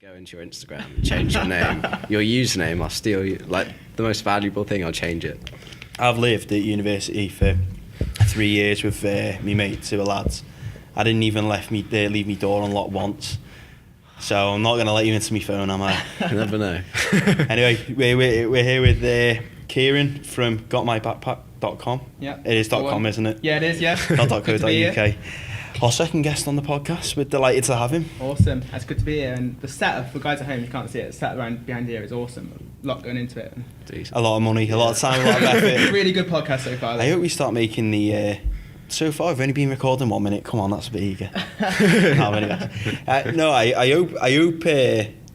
Go into your Instagram and change your name, your username. I'll steal you. Like the most valuable thing, I'll change it. I've lived at university for 3 years with me mates who are lads. I didn't even leave me door unlocked once. So I'm not going to let you into my phone, am I? You never know. Anyway, we're here with Kieren from gotmybackpack.com. Yeah. It is .com, isn't it? Yeah, it is, yeah. Not .co.uk. Our second guest on the podcast. We're delighted to have him. Awesome. It's good to be here. And the setup, for guys at home, you can't see it, the setup around behind here is awesome. A lot going into it. Decent. A lot of money, a lot of time, a lot of effort. Really good podcast so far. I hope we start making the... so far, I've only been recording 1 minute. Come on, that's a bit eager. No, I hope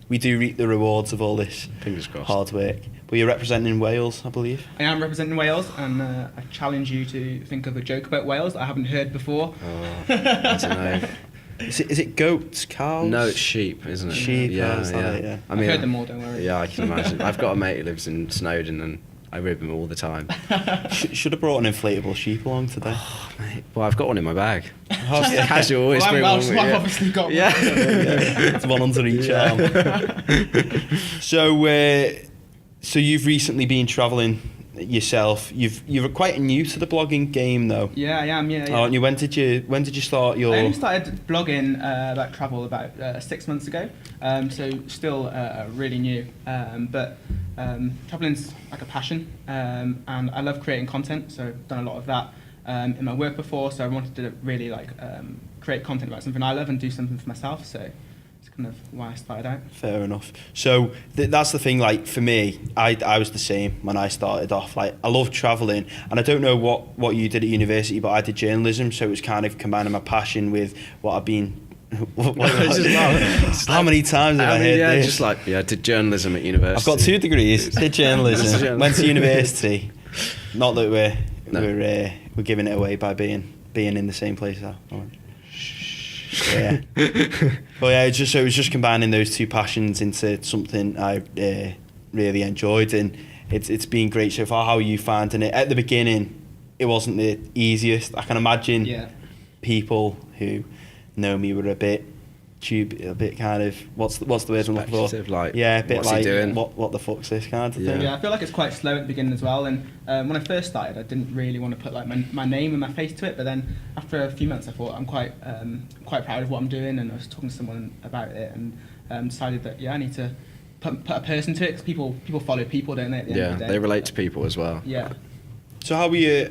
we do reap the rewards of all this Fingers crossed. hard work. But you're representing Wales, I believe. I am representing Wales, and I challenge you to think of a joke about Wales that I haven't heard before. Oh, I don't know. Is it goats, cows? No, it's sheep, isn't it? Sheep, Yeah. yeah. I mean, I've heard them all, don't worry. Yeah, I can imagine. I've got a mate who lives in Snowdon, and I rib him all the time. Should have brought an inflatable sheep along today. Oh, mate. Well, I've got one in my bag. Yeah. Casual, always bring one. Well, I've obviously got one. Yeah. It's one under each arm. So you've recently been travelling yourself. You're quite new to the blogging game, though. Yeah, I am. Yeah. Aren't you? When did you start your? I only started blogging about travel about 6 months ago, so still really new. But travelling's like a passion, and I love creating content. So I've done a lot of that in my work before. So I wanted to really create content about something I love and do something for myself. So it's kind of why I started out. Fair enough. So that's the thing. Like for me, I was the same when I started off. Like I love travelling, and I don't know what you did at university, but I did journalism, so it was kind of combining my passion with what I've been. How many times have I heard this? I did journalism at university. I've got 2 degrees. Did journalism. Went to university. Not that we're giving it away by being in the same place now. Yeah. But yeah, it was just combining those 2 passions into something I really enjoyed, and it's been great so far. How are you finding it? At the beginning, it wasn't the easiest. I can imagine people who know me were a bit kind of what's the word I'm looking for? Like, yeah, a bit what's like he doing? What the fuck's this kind of thing. Yeah, I feel like it's quite slow at the beginning as well. And when I first started, I didn't really want to put like my name and my face to it. But then after a few months, I thought I'm quite proud of what I'm doing. And I was talking to someone about it and decided that I need to put a person to it, because people follow people, don't they? At the end of the day. They relate to people as well. Yeah. So how were you?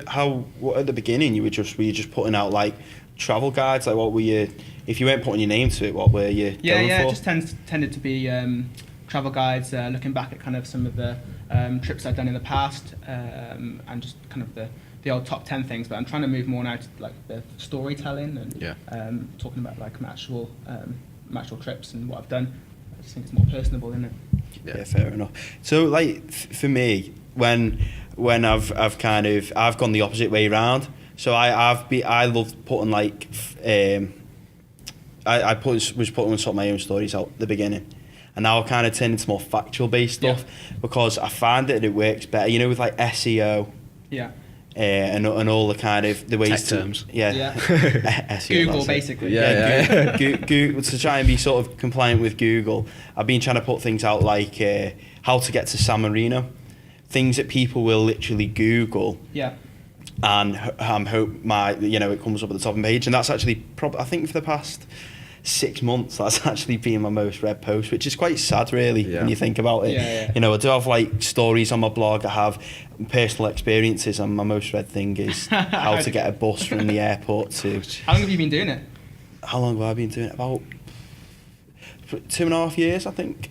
At the beginning were you just putting out like travel guides? Like what were you? If you weren't putting your name to it, what were you going for? It just tended to be travel guides, looking back at kind of some of the trips I've done in the past, and just kind of the old top 10 things. But I'm trying to move more now to like the storytelling and talking about like my actual trips and what I've done. I just think it's more personable, isn't it? Yeah, fair enough. So like for me, when I've gone the opposite way around. So I love putting like I was putting some of my own stories out at the beginning, and now I kind of turn into more factual based stuff because I find that it works better. With like SEO. Yeah. And all the kind of the ways Tech terms. SEO, Google basically. Google, to try and be sort of compliant with Google. I've been trying to put things out like how to get to San Marino, things that people will literally Google. Yeah. And hope it comes up at the top of the page, and that's actually I think for the past 6 months that's actually been my most read post, which is quite sad really when you think about it. I do have like stories on my blog, I have personal experiences, and my most read thing is how to get a bus from the airport to... How long have you been doing it? How long have I been doing it? About 2.5 years, I think.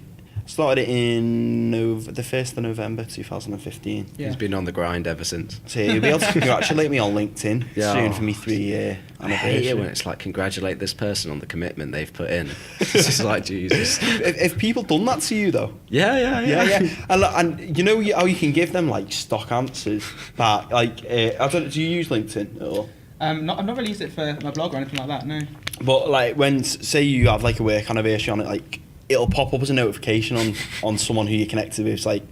Started it in the 1st of November 2015. He's been on the grind ever since. So you'll be able to congratulate me on LinkedIn soon for me 3-year anniversary. I hate it when it's like, congratulate this person on the commitment they've put in. It's just like, Jesus. Have people done that to you though? Yeah. And you know how you can give them like stock answers back? Like, I don't. Do you use LinkedIn or? I've not really used it for my blog or anything like that. No. But like when say you have like a work anniversary on it, like it'll pop up as a notification on someone who you're connected with, like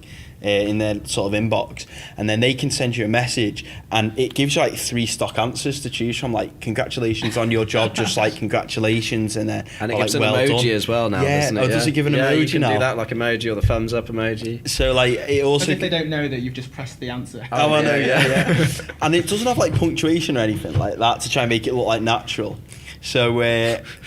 in their sort of inbox, and then they can send you a message, and it gives you like 3 stock answers to choose from, like congratulations on your job, just like congratulations, and it or, gives like, an well emoji done. as well now, yeah. doesn't it? Oh, does it give an yeah, emoji you can now? do that, like emoji or the thumbs up emoji. So like it also. But if they don't know that you've just pressed the answer. Oh, I know, yeah. And it doesn't have like punctuation or anything like that to try and make it look like natural. So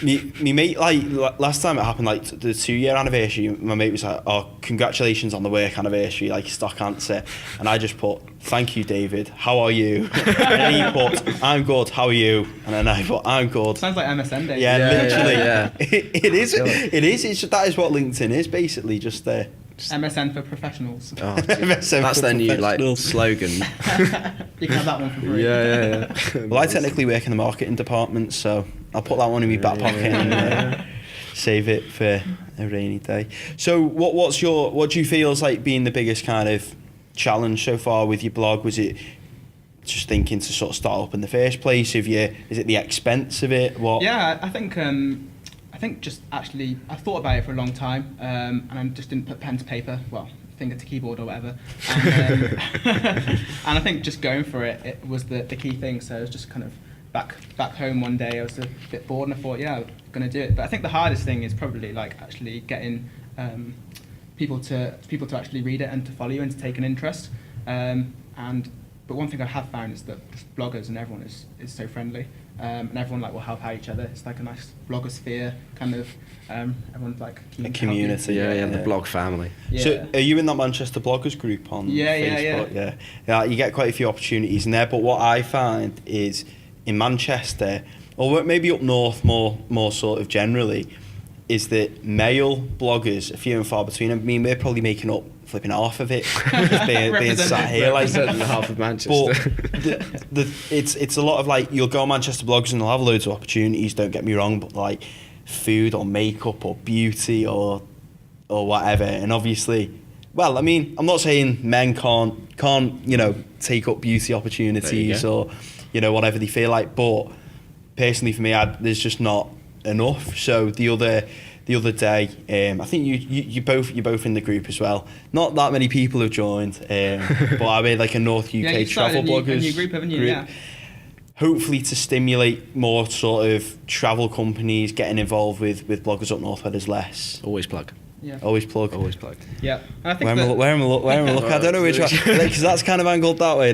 me mate, like last time it happened, like the 2-year anniversary, my mate was like, "Oh, congratulations on the work anniversary," like stock answer, and I just put, "Thank you, David. How are you?" And then he put, "I'm good. How are you?" And then I put, "I'm good." Sounds like MSN days. Yeah, literally. yeah. It is. It is. It's that is what LinkedIn is basically. Just MSN for professionals. Oh, MSN that's for their new like professionals. slogan. You can have that one for free. yeah. Well, I technically work in the marketing department, so I'll put that one in my back pocket and save it for a rainy day. So, what do you feel is like being the biggest kind of challenge so far with your blog? Was it just thinking to sort of start up in the first place? Is it the expense of it? What? Yeah, I think just actually I thought about it for a long time, and I just didn't put pen to paper. Well, finger to keyboard or whatever. And, and I think just going for it was the key thing. So I was just kind of back home one day. I was a bit bored and I thought, yeah, I'm gonna do it. But I think the hardest thing is probably like actually getting people to actually read it and to follow you and to take an interest. But one thing I have found is that just bloggers and everyone is so friendly, and everyone like will help out each other. It's like a nice blogosphere kind of. Everyone's like keen A to help you. community. Yeah, the blog family. Yeah. So, are you in that Manchester bloggers group on Facebook? Yeah. You get quite a few opportunities in there. But what I find is in Manchester, or maybe up north more sort of generally, is that male bloggers are few and far between. I mean, we're probably making up flipping half of it, just being sat here like half of Manchester. But it's a lot of like, you'll go on Manchester bloggers and they'll have loads of opportunities. Don't get me wrong, but like food or makeup or beauty or whatever. And obviously, well, I mean, I'm not saying men can't take up beauty opportunities or whatever they feel like, but personally for me, there's just not enough. So the other day, I think you're both in the group as well. Not that many people have joined, but I made like a North UK travel bloggers a new group, haven't you? Yeah. Hopefully to stimulate more sort of travel companies getting involved with bloggers up north where there's less. Always plug. Yeah. Always plug. Yeah. And I think where am I look? I don't know which one, because that's kind of angled that way.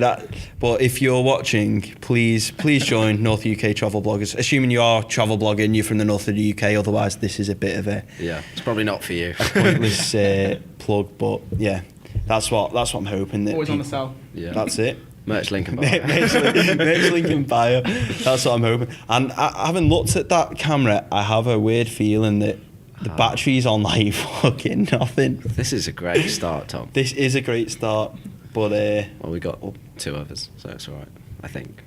But if you're watching, please join North UK travel bloggers. Assuming you are travel blogging, you're from the north of the UK. Otherwise, this is a bit of a it's probably not for you. a pointless plug. But yeah, that's what I'm hoping that always on the sell. Yeah, that's it. Merch link in bio. Merch link in bio. That's what I'm hoping. And having looked at that camera, I have a weird feeling that the battery's on like fucking nothing. This is a great start, Tom. This is a great start, but well, we got 2 others, so it's all right, I think.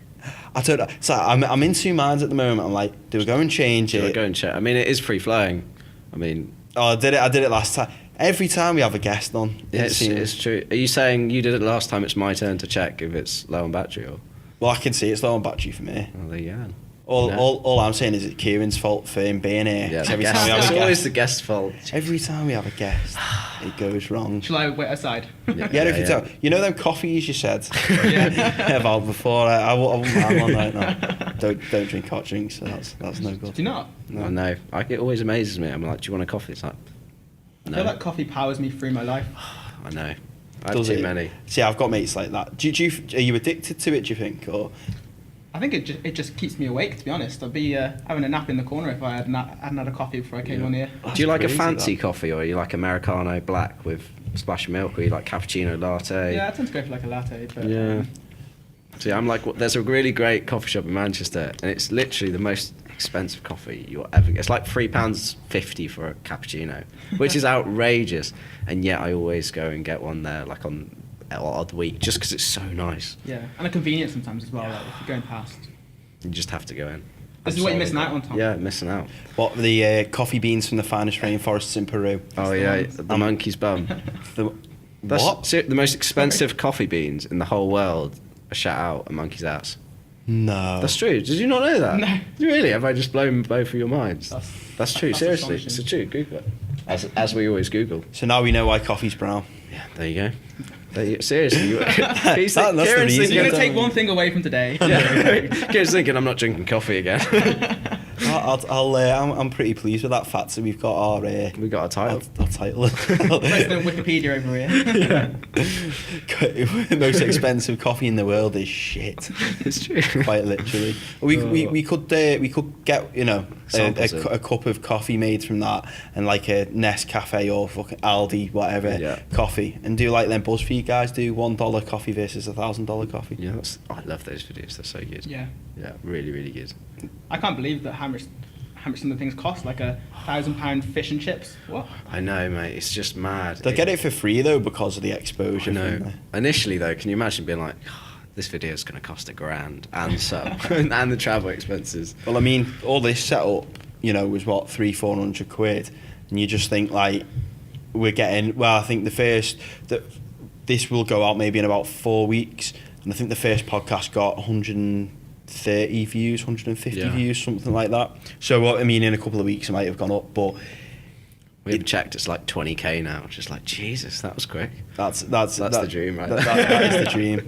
I don't know. So I'm in 2 minds at the moment. I'm like, do we go and change it? Do we go and check? I mean, it is free flowing. I mean, I did it last time. Every time we have a guest on, yeah, it's true. Are you saying you did it last time? It's my turn to check if it's low on battery, or? Well, I can see it's low on battery for me. Well, there you go. All I'm saying is it's Kieren's fault for him being here. Yeah, Every time we have it's a always guest, the guest's fault. every time we have a guest, it goes wrong. Shall I wait aside? If you tell, them coffees you said about before. I wouldn't have one right now. Don't drink hot drinks. So that's no good. Do you not? No. It always amazes me. I'm like, do you want a coffee? It's like, no. I feel like coffee powers me through my life. I know. I have too many. See, I've got mates like that. Are you addicted to it? Do you think, or? I think it just keeps me awake. To be honest, I'd be having a nap in the corner if I hadn't had a coffee before I came on here. Do you like a fancy coffee, or are you like Americano black with a splash of milk, or you like cappuccino latte? Yeah, I tend to go for like a latte. But, yeah. See, I'm like, there's a really great coffee shop in Manchester, and it's literally the most expensive coffee you'll ever get. It's like £3.50 for a cappuccino, which is outrageous, and yet I always go and get one there, like on odd week, just because it's so nice. Yeah, and a convenience sometimes as well. Like if you're going past, you just have to go in. This is what you're missing out on, Tom. Yeah, missing out. What, the coffee beans from the finest rainforests in Peru? Oh yeah, the monkey's bum. What? The most expensive coffee beans in the whole world are shut out a monkey's ass. No. That's true. Did you not know that? No. Really? Have I just blown both of your minds? That's true. that's Seriously, astonishing. it's true. Google it. as we always Google. So now we know why coffee's brown. Yeah, there you go. Seriously, That's the So reason. you're going to take one thing away from today. Yeah, Kieran's thinking I'm not drinking coffee again. I'm pretty pleased with that fact. So we've got our We got a title. our title. President Wikipedia over here. The most expensive coffee in the world is shit. It's true. Quite literally. We could get Samples a cup of coffee made from that, and like a Nescafe or fucking Aldi whatever coffee, and do like them BuzzFeed guys do, $1 coffee versus $1,000 coffee. Yeah, I love those videos. They're so good. Yeah. Yeah, really, really good. I can't believe that how much some of the things cost, like £1,000 fish and chips. What? I know, mate. It's just mad. They get it for free though because of the exposure. No. Initially, though, can you imagine being like, this video is going to cost $1,000 and some, and the travel expenses. Well, I mean, all this setup, was what, 300-400 quid, and you just think like we're getting. Well, I think this will go out maybe in about 4 weeks, and I think the first podcast got 130 views, 150 views, something like that. So, I mean, in a couple of weeks it might have gone up, but we haven't checked. It's like 20k now. It's just like, Jesus, that was quick. That's the dream, right? That is the dream.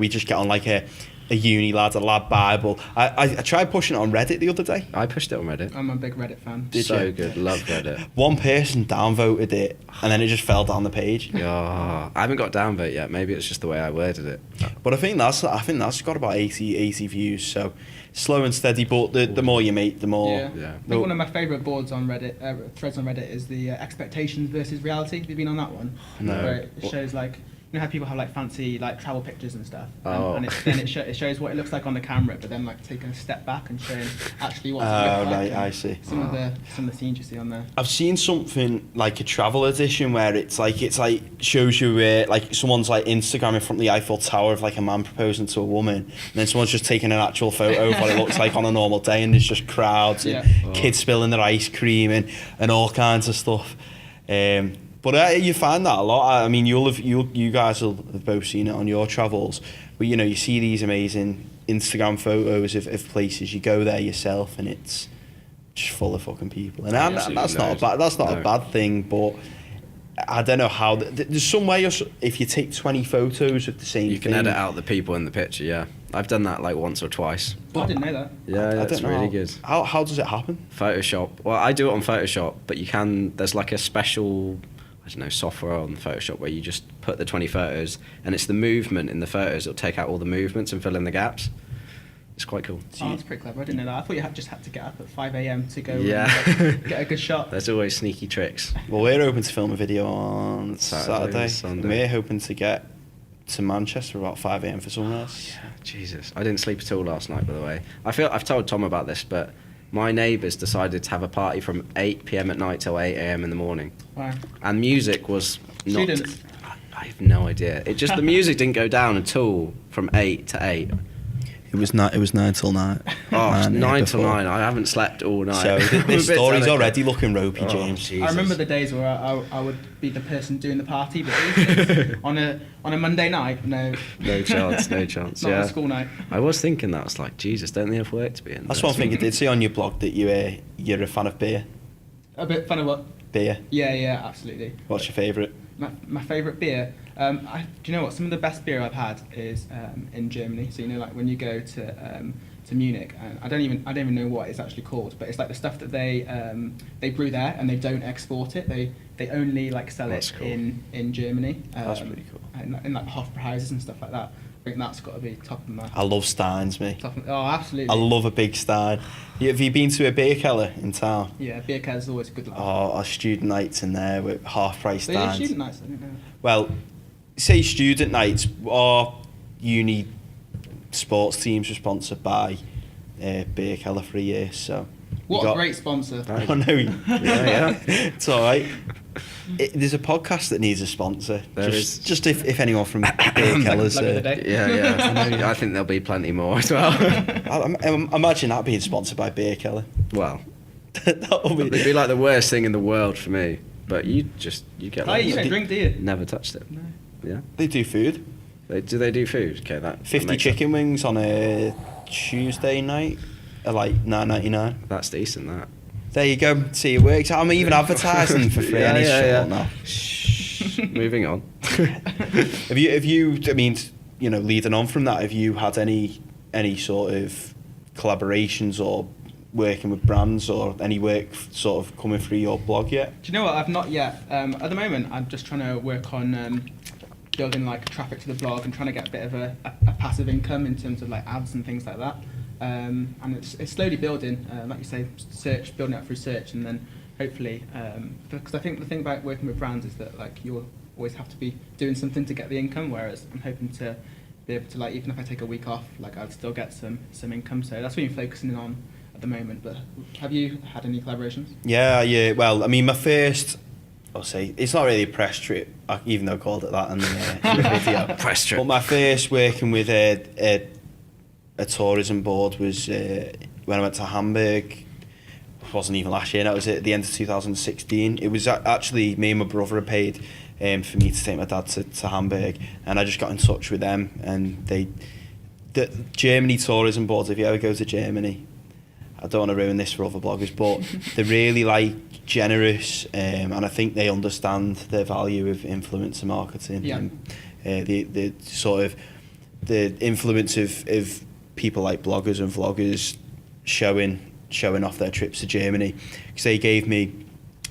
We just get on like a uni lad, a lad Bible. I tried pushing it on Reddit the other day. I pushed it on Reddit. I'm a big Reddit fan. Did so you? Good, love Reddit. One person downvoted it, and then it just fell down the page. Yeah, I haven't got downvote yet. Maybe it's just the way I worded it. But I think that's got about 80 views. So slow and steady, but the more you make, the more. Yeah. I think one of my favourite boards on Reddit, threads on Reddit, is the expectations versus reality. Have you been on that one? No. Where it shows like. You know how people have like fancy like travel pictures and stuff, and it shows what it looks like on the camera, but then like taking a step back and showing actually what it looks like. Right, I see. Some of the scenes you see on there. I've seen something like a travel edition where it's like shows you like someone's like Instagramming from the Eiffel Tower of like a man proposing to a woman, and then someone's just taking an actual photo of what it looks like on a normal day, and there's just crowds and kids spilling their ice cream and all kinds of stuff. But you find that a lot. I mean, you guys will have both seen it on your travels. But you see these amazing Instagram photos of places. You go there yourself, and it's just full of fucking people. And that's not a bad thing. But I don't know how. There's some way if you take 20 photos of the same thing, you can edit out the people in the picture. Yeah, I've done that like once or twice. I didn't know that. Yeah, that's really good. How does it happen? Photoshop. Well, I do it on Photoshop, but you can. There's like a special, I don't know, software on Photoshop where you just put the 20 photos, and it's the movement in the photos. It'll take out all the movements and fill in the gaps. It's quite cool. Oh, that's pretty clever. I didn't know that. I thought you just had to get up at 5 a.m. to go and get a good shot. There's always sneaky tricks. Well, we're hoping to film a video on Saturday. Sunday. We're hoping to get to Manchester about 5 a.m. for sunrise. Yeah, Jesus. I didn't sleep at all last night, by the way. I've told Tom about this, but my neighbours decided to have a party from 8 p.m. at night till 8 a.m. in the morning. Wow. And music was not... Students? I have no idea. The music didn't go down at all from 8 to 8. It was 9 till 9. Oh, 9 till 9. I haven't slept all night. So this story's already looking ropey, James. Jesus. I remember the days where I would be the person doing the party, but these days, on a Monday night, no. No chance. Not on a school night. I was thinking that. I was like, Jesus, don't they have work to be in? That's one thing I did see on your blog, that you're a fan of beer. A bit fun of what? Beer. Yeah, absolutely. What's your favourite? My favourite beer. Do you know what? Some of the best beer I've had is in Germany. So like when you go to Munich, and I don't even know what it's actually called, but it's like the stuff that they brew there and they don't export it. They only like sell it cool. in Germany. That's pretty cool. In like Hofbrauhauses and stuff like that. I think that's got to be top of my. I love Steins, mate. Oh, absolutely. I love a big Stein. Have you been to a beer keller in town? Yeah, beer keller's always a good laugh. Oh, our student nights in there with half-price They do Steins. student nights, I don't know. Well, say student nights, our uni sports teams were sponsored by Beer Keller for a year, so... What a great sponsor. I know. Yeah. It's all right. There's a podcast that needs a sponsor. Just if anyone from Beer Keller's... Yeah. I think there'll be plenty more as well. Imagine that being sponsored by Beer Keller. Well, that'll be... it'd be like the worst thing in the world for me. But you get... Oh, you don't drink, do you? Never touched it. No. Yeah. They do food. Do they do food? Okay, that 50 chicken wings on a Tuesday night are like $9.99. That's decent, that. There you go. See, it works. I'm even advertising for free. Now. Shh. Moving on. Have you? I mean, you know, leading on from that, have you had any sort of collaborations or working with brands or any work sort of coming through your blog yet? Do you know what? I've not yet. At the moment, I'm just trying to work on building like traffic to the blog and trying to get a bit of a passive income in terms of like ads and things like that. And it's slowly building, like you say, building out through search, and then hopefully, because I think the thing about working with brands is that like you always have to be doing something to get the income, whereas I'm hoping to be able to, like, even if I take a week off, like I'd still get some income. So that's what I'm focusing on at the moment. But have you had any collaborations? Yeah. Well, I mean, my first, I'll say, it's not really a press trip, even though I called it that in the video. Press trip. But my first working with a tourism board was when I went to Hamburg. It wasn't even last year, that was at the end of 2016. It was actually me and my brother had paid for me to take my dad to Hamburg, and I just got in touch with them, and the Germany tourism boards, if you ever go to Germany, I don't want to ruin this for other bloggers, but they're really like generous, and I think they understand the value of influencer marketing, and the sort of the influence of people like bloggers and vloggers showing off their trips to Germany, because they gave me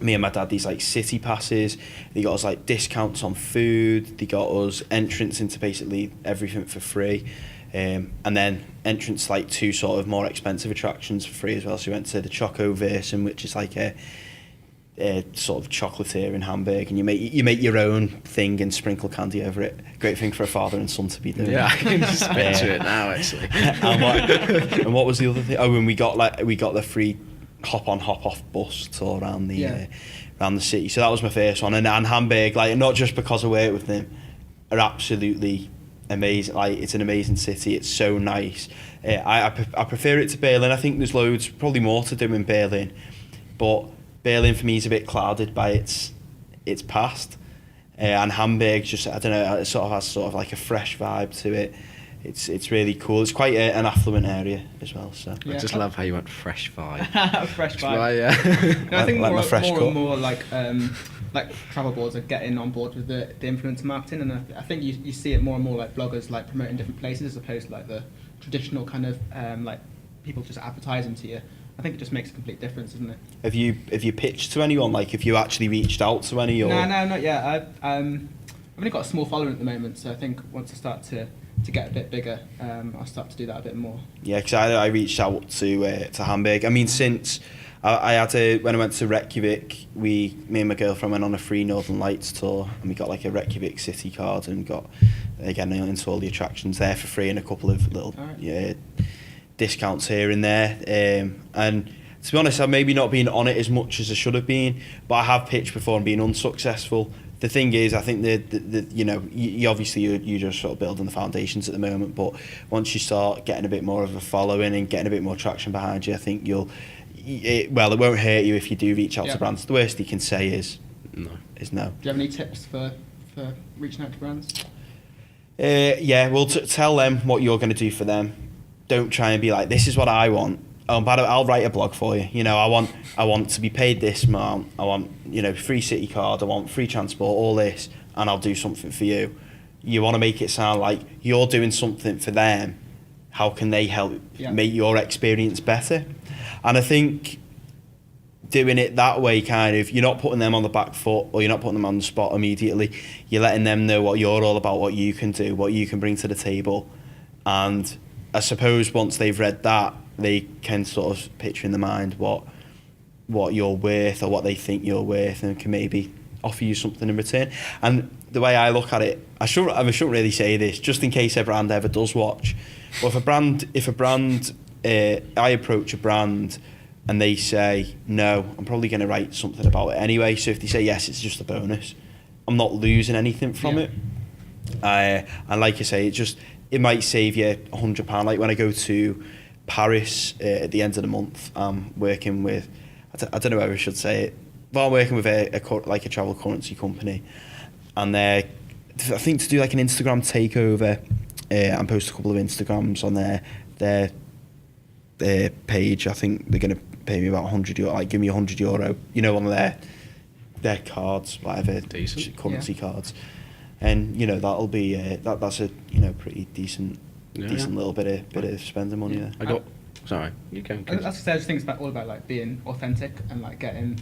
and my dad these like city passes. They got us like discounts on food, they got us entrance into basically everything for free, and then entrance like to sort of more expensive attractions for free as well. So we went to the Choco Versen, which is like a sort of chocolatier in Hamburg, and you make your own thing and sprinkle candy over it. Great thing for a father and son to be doing. Yeah, I can just picture it now actually. and what was the other thing? Oh, and we got the free hop on hop off bus tour around the city. So that was my first one, and Hamburg, like, not just because I work with them, are absolutely amazing. Like, it's an amazing city. It's so nice. I prefer it to Berlin. I think there's loads, probably more to do in Berlin, but Berlin for me is a bit clouded by its past, and Hamburg just, I don't know, it sort of has sort of like a fresh vibe to it. It's really cool. It's quite an affluent area as well. So I just love how you went fresh vibe. Fresh vibe. Yeah. No, I think like more and more like travel boards are getting on board with the influencer marketing, and I think you see it more and more like bloggers like promoting different places as opposed to like the traditional kind of like people just advertising to you. I think it just makes a complete difference, isn't it? Have you pitched to anyone? Like, have you actually reached out to any? Or? No, not yet. I've only got a small following at the moment, so I think once I start to get a bit bigger, I'll start to do that a bit more. Yeah, because I reached out to Hamburg. I mean, since I had when I went to Reykjavik, me and my girlfriend went on a free Northern Lights tour, and we got like a Reykjavik city card and got, again, into all the attractions there for free and a couple of little discounts here and there. And to be honest, I've maybe not been on it as much as I should have been, but I have pitched before and been unsuccessful. The thing is, I think you obviously you're just sort of building the foundations at the moment, but once you start getting a bit more of a following and getting a bit more traction behind you, I think it won't hurt you if you do reach out to brands. The worst you can say is no. Do you have any tips for reaching out to brands? Well, tell them what you're going to do for them. Don't try and be like, this is what I want. Oh, but I'll write a blog for you. You know, I want to be paid this amount. I want, free city card. I want free transport, all this, and I'll do something for you. You want to make it sound like you're doing something for them. How can they help make your experience better? And I think doing it that way, kind of, you're not putting them on the back foot, or you're not putting them on the spot immediately. You're letting them know what you're all about, what you can do, what you can bring to the table. And I suppose once they've read that, they can sort of picture in their mind what you're worth, or what they think you're worth, and can maybe offer you something in return. And the way I look at it, I shouldn't really say this, just in case a brand ever does watch. But if a brand, I approach a brand and they say no, I'm probably going to write something about it anyway. So if they say yes, it's just a bonus. I'm not losing anything from it. And like I say, it might save you £100. Like when I go to Paris at the end of the month, I'm working with, I don't know how I should say it, but I'm working with a travel currency company, and I think to do like an Instagram takeover and post a couple of Instagrams on their page. I think they're going to pay me about 100 euro, like give me €100, you know, on their cards, whatever, Decent. currency cards, and you know that'll be that's a, you know, pretty decent little bit of spending money there. I got. Sorry, you can. I just think it's all about like being authentic and like getting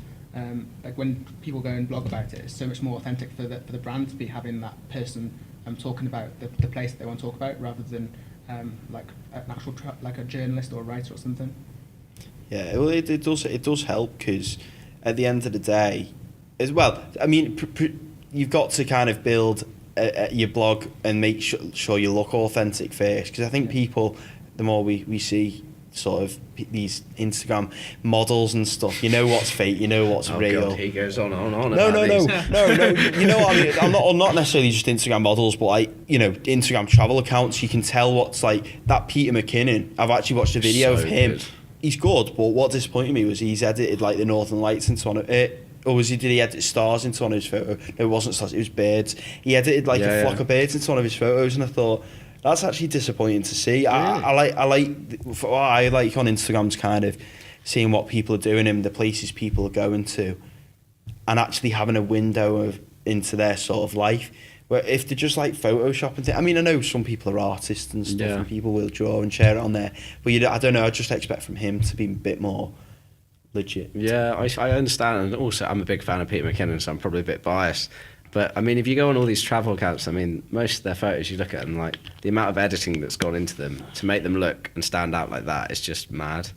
like when people go and blog about it, it's so much more authentic for the brand to be having that person talking about the place that they want to talk about rather than like an actual like a journalist or a writer or something. Yeah, well, it does help because at the end of the day, as well, I mean, you've got to kind of build your blog and make sure you look authentic first, because I think people, the more we see sort of these Instagram models and stuff, you know what's fake, you know what's real. God, he goes on and on. No. about these. No. You know what I mean? I'm not necessarily just Instagram models, but like, you know, Instagram travel accounts. You can tell what's like that. Peter McKinnon. I've actually watched a video So of him. good. He's good, but what disappointed me was he's edited like the Northern Lights into one of it. Or did he edit stars into one of his photos? No, it wasn't stars, it was birds. He edited like a flock of birds into one of his photos, and I thought, that's actually disappointing to see. Really? I like on Instagram's kind of seeing what people are doing and the places people are going to, and actually having a window into their sort of life. Where if they're just like photoshopping, I mean, I know some people are artists and stuff, and people will draw and share it on there, but I don't know. I just expect from him to be a bit more legit. Yeah, I understand, and also I'm a big fan of Peter McKinnon, so I'm probably a bit biased. But I mean, if you go on all these travel accounts, I mean, most of their photos, you look at them, like the amount of editing that's gone into them to make them look and stand out like that is just mad.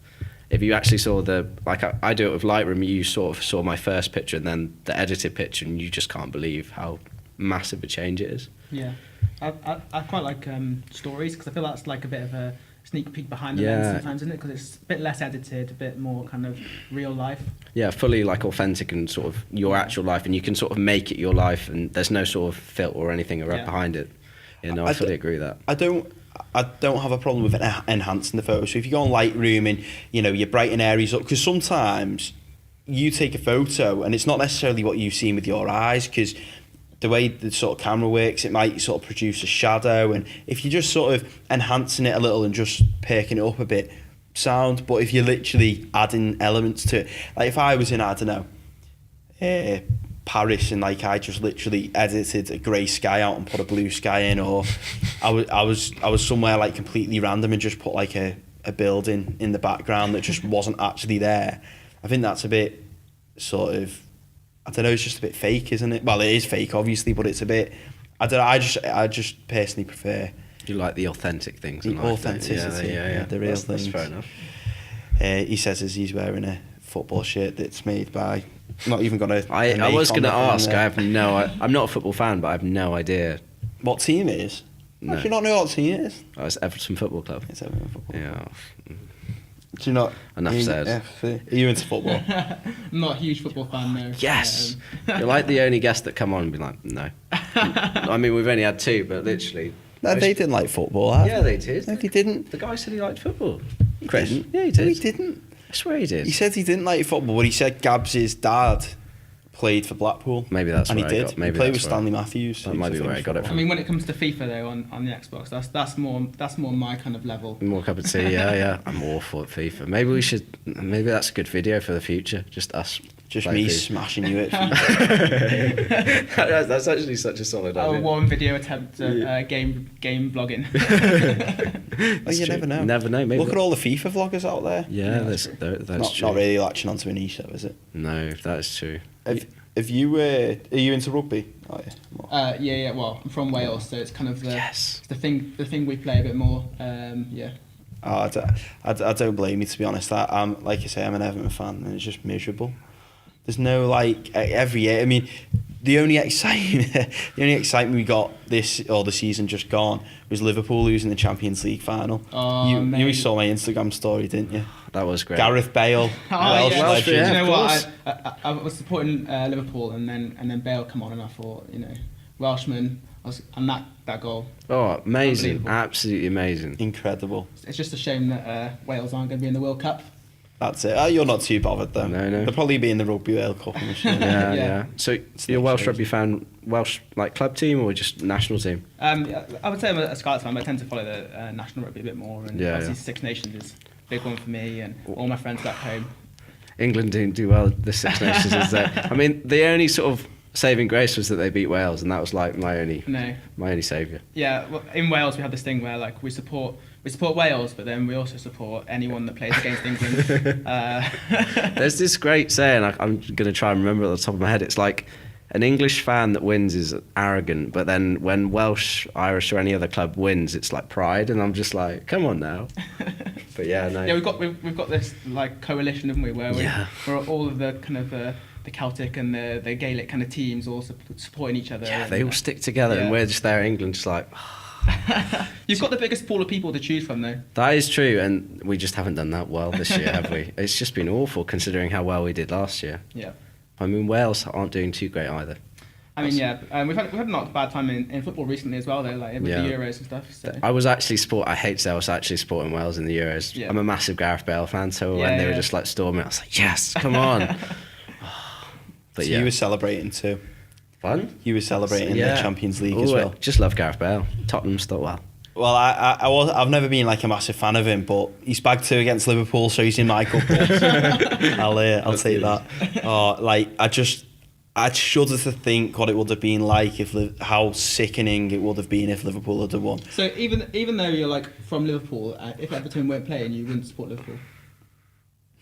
If you actually saw I do it with Lightroom, you sort of saw my first picture and then the edited picture, and you just can't believe how massive a change it is. Yeah, I quite like stories, because I feel that's like a bit of a sneak peek behind the lens sometimes, isn't it? Because it's a bit less edited, a bit more kind of real life. Yeah, fully like authentic and sort of your actual life, and you can sort of make it your life, and there's no sort of filter or anything behind it. You know, I fully agree with that. I don't have a problem with enhancing the photo. So if you go on Lightroom and, you know, you brighten areas up, because sometimes you take a photo and it's not necessarily what you've seen with your eyes, because the way the sort of camera works, it might sort of produce a shadow, and if you're just sort of enhancing it a little and just perking it up a bit, sound. But if you're literally adding elements to it, like if I was in, I don't know, Paris, and like I just literally edited a grey sky out and put a blue sky in, or I was somewhere like completely random and just put like a building in the background that just wasn't actually there, I think that's a bit sort of, I don't know, it's just a bit fake, isn't it? Well, it is fake, obviously, but it's a bit, I don't know, I just personally prefer... You like the authentic things. The authenticity, the real things. That's fair enough. He says as he's wearing a football shirt that's made by... Not even got a... I was going to ask, I'm not a football fan, but I have no idea. What team it is? No. Do you not know what team it is? Oh, it's Everton Football Club. It's Everton Football Club. Yeah. Do you not... Enough said. Are you into football? I'm not a huge football fan, no. Yes! You're like the only guest that come on and be like, no. I mean, we've only had two, but literally... No, they didn't like football. Yeah, they did. No, they didn't. The guy said he liked football. Chris? Yeah, he did. No, he didn't. I swear he did. He said he didn't like football, but he said Gabs' dad played for Blackpool. Maybe that's and where he I did. got. Maybe he played with that's where Stanley Matthews. That might be where I got it I from. mean, when it comes to FIFA though, on the Xbox, that's more my kind of level. More cup of tea, yeah. I'm awful at FIFA. Maybe that's a good video for the future. Just us. Just me smashing you at FIFA. That's actually such a solid idea. One video attempt at game blogging. Well, you never know. Never know. Maybe Look at all the FIFA vloggers out there. Yeah, that's true. Not really latching onto a niche, though, is it? No, that's true. Have you? Are you into rugby? Oh, yeah. Yeah. Well, I'm from Wales, so it's kind of Yes. the thing we play a bit more. Yeah. Oh, I don't blame you, to be honest. Like I say, I'm an Everton fan, and it's just miserable. There's no every year. I mean, the only excitement we got the season just gone was Liverpool losing the Champions League final. Oh, you saw my Instagram story, didn't you? That was great. Gareth Bale, Welsh legend. Do you know of what? I was supporting Liverpool, and then Bale come on, and I thought, Welshman. And that goal. Oh, amazing! Absolutely amazing. Incredible. It's just a shame that Wales aren't going to be in the World Cup. That's it. You're not too bothered though. No. They'll probably be in the Rugby World Cup. Yeah. So you're a Welsh rugby fan, Welsh like club team or just national team? I would say I'm a Scarlets fan, but I tend to follow the national rugby a bit more. And obviously Six Nations is a big one for me, and all my friends back home England didn't do well the Six Nations. Is that, I mean, the only sort of saving grace was that they beat Wales, and that was like my only saviour. Yeah, well, in Wales we have this thing where like we support Wales, but then we also support anyone that plays against England. There's this great saying, I'm going to try and remember it at the top of my head. It's like, an English fan that wins is arrogant, but then when Welsh, Irish, or any other club wins, it's like pride, and I'm just like, come on now. But yeah, no. Yeah, we've got this like coalition, haven't we, where we're all of the kind of the Celtic and the Gaelic kind of teams all supporting each other. Yeah, they all stick together, and we're just there in England, just like. You've got the biggest pool of people to choose from, though. That is true, and we just haven't done that well this year, have we? It's just been awful considering how well we did last year. Yeah. I mean, Wales aren't doing too great either. I mean, we've had not a bad time in football recently as well, though, like with the Euros and stuff. So. I was actually supporting Wales in the Euros. Yeah. I'm a massive Gareth Bale fan, so when they were just like storming, I was like, yes, come on. But you were celebrating too. Fun? You were celebrating the Champions League as well. Just love Gareth Bale. Tottenham's thought well. Well, I've never been like a massive fan of him, but he's bagged 2 against Liverpool, so he's in my cup. I'll take that. I shudder to think what it would have been like how sickening it would have been if Liverpool had won. So even though you're like from Liverpool, if Everton weren't playing, you wouldn't support Liverpool.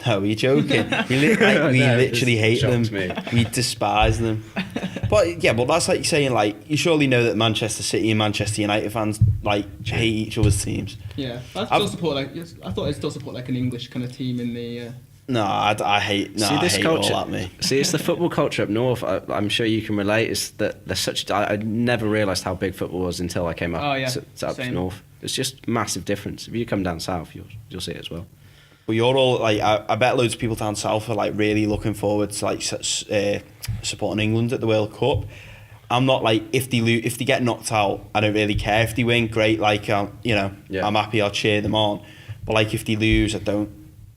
No, you're joking. We literally hate them. We despise them. But that's like saying, like, you surely know that Manchester City and Manchester United fans like hate each other's teams. Yeah, I thought I'd still support like an English kind of team in the. No, I hate. No, I hate culture. All that, me. See, it's the football culture up north. I'm sure you can relate. Is that there's such. I never realised how big football was until I came up up north. It's just massive difference. If you come down south, you'll see it as well. But you're all like, I bet loads of people down south are like really looking forward to like supporting England at the World Cup. I'm not like, if they get knocked out, I don't really care. If they win, great. Like I'm happy. I'll cheer them on. But like if they lose, I don't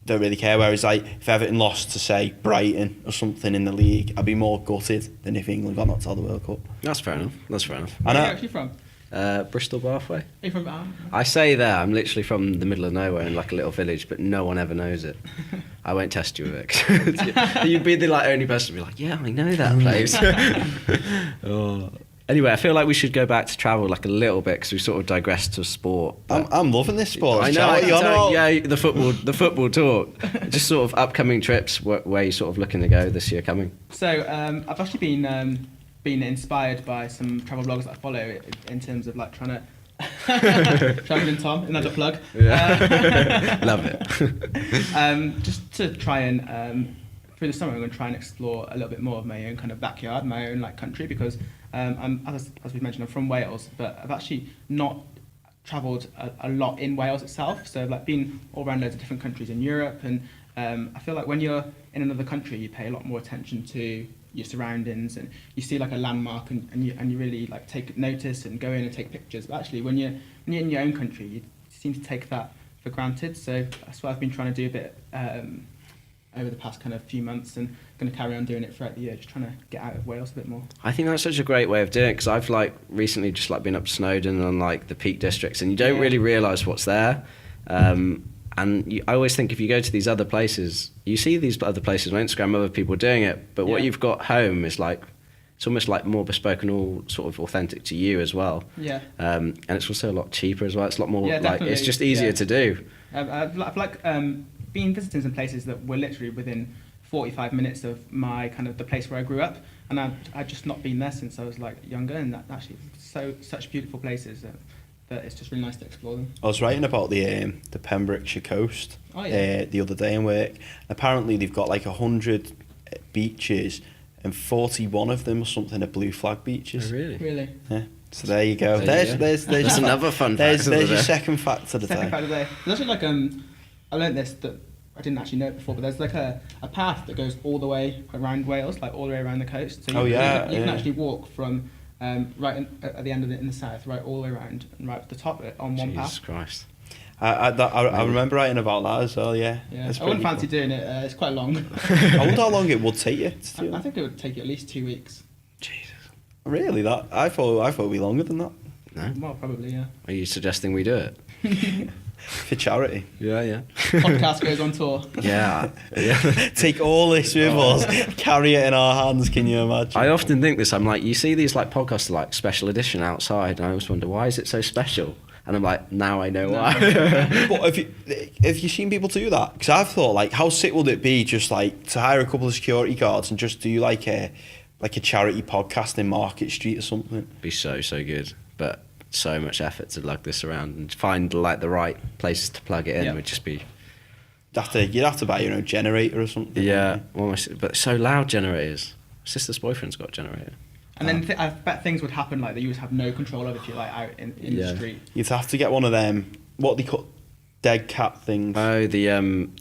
really care. Whereas like if Everton lost to say Brighton or something in the league, I'd be more gutted than if England got knocked out of the World Cup. That's fair enough. Where are you actually from? Bristol Bathway. Are you from Bath? I say there, I'm literally from the middle of nowhere in like a little village, but no one ever knows it. I won't test you with it. You'd be the like only person to be like, yeah, I know that place. Anyway, I feel like we should go back to travel like a little bit because we sort of digressed to sport. I'm loving this sport. I know. Yeah, the football talk. Just sort of upcoming trips where you're sort of looking to go this year coming. So I've actually been inspired by some travel bloggers that I follow in terms of like trying to Travelling Tom, another plug. Yeah. Love it. Just to try and through the summer I'm going to try and explore a little bit more of my own kind of backyard, my own like country, because as we mentioned, I'm from Wales, but I've actually not travelled a lot in Wales itself. So I've like been all around loads of different countries in Europe, and I feel like when you're in another country, you pay a lot more attention to your surroundings, and you see like a landmark, and you really like take notice and go in and take pictures. But actually, when you're in your own country, you seem to take that for granted. So that's what I've been trying to do a bit over the past kind of few months, and going to carry on doing it throughout the year, just trying to get out of Wales a bit more. I think that's such a great way of doing it, because I've like recently just like been up to Snowdon and like the Peak Districts, and you don't really realise what's there. And I always think if you go to these other places, you see these other places on Instagram, other people doing it, but what you've got home is like, it's almost like more bespoke and all sort of authentic to you as well. Yeah. And it's also a lot cheaper as well. It's a lot more like, it's just easier to do. I've like been visiting some places that were literally within 45 minutes of my kind of the place where I grew up, and I've just not been there since I was like younger, and that actually such beautiful places. That it's just really nice to explore them. I was writing about the Pembrokeshire coast the other day in work. Apparently they've got like 100 beaches, and 41 of them or something are blue flag beaches. Oh, really? Really? Yeah. So there you go. There's another fun fact. There's your second fact of the day. Second fact of the day. There's actually like I learned this that I didn't actually know it before, but there's like a path that goes all the way around Wales, like all the way around the coast. So you can actually walk from right at the end of it in the south, right all the way around, and right at the top of it on one path. Jesus Christ. I remember writing about that as well, yeah. I wouldn't fancy doing it, it's quite long. I wonder how long it would take you to do I think it would take you at least 2 weeks. Jesus. Really? I thought it would be longer than that. No? Well, probably, yeah. Are you suggesting we do it? For charity. Yeah. Podcast goes on tour. Yeah. Take all this with us, carry it in our hands, can you imagine? I often think this, I'm like, you see these like podcasts like special edition outside, and I always wonder, why is it so special? And I'm like, now I know why. But have you seen people do that? Because I've thought, like, how sick would it be just like to hire a couple of security guards and just do like a charity podcast in Market Street or something? It'd be so good, but so much effort to lug this around and find like the right places to plug it in would just be. You'd have to buy your own generator or something. Yeah, almost, but so loud generators. My sister's boyfriend's got a generator. And then I bet things would happen like that you would have no control of if you're like out in the street. You'd have to get one of them, what they call dead cat things. Oh, the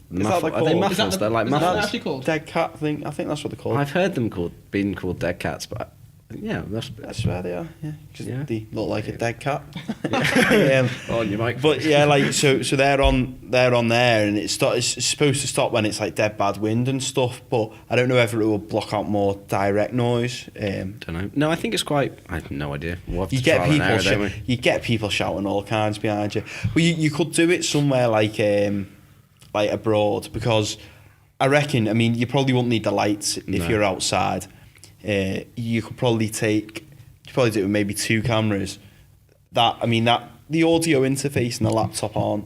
muffled. Are they muffles? They're like muffles. Is that actually called? Dead cat thing. I think that's what they're called. I've heard them being called dead cats, but yeah, that's where they are. Yeah, because they look like a dead cat. On your mic. But yeah, like so they're on there, and it's supposed to stop when it's like dead bad wind and stuff. But I don't know whether it will block out more direct noise. Don't know. No, I think it's quite. I have no idea. We'll have you to get trial and error, don't we? you get people shouting all kinds behind you. Well, you could do it somewhere like abroad, because I reckon. I mean, you probably won't need the lights if you're outside. You could probably do it with maybe 2 cameras. That the audio interface and the laptop aren't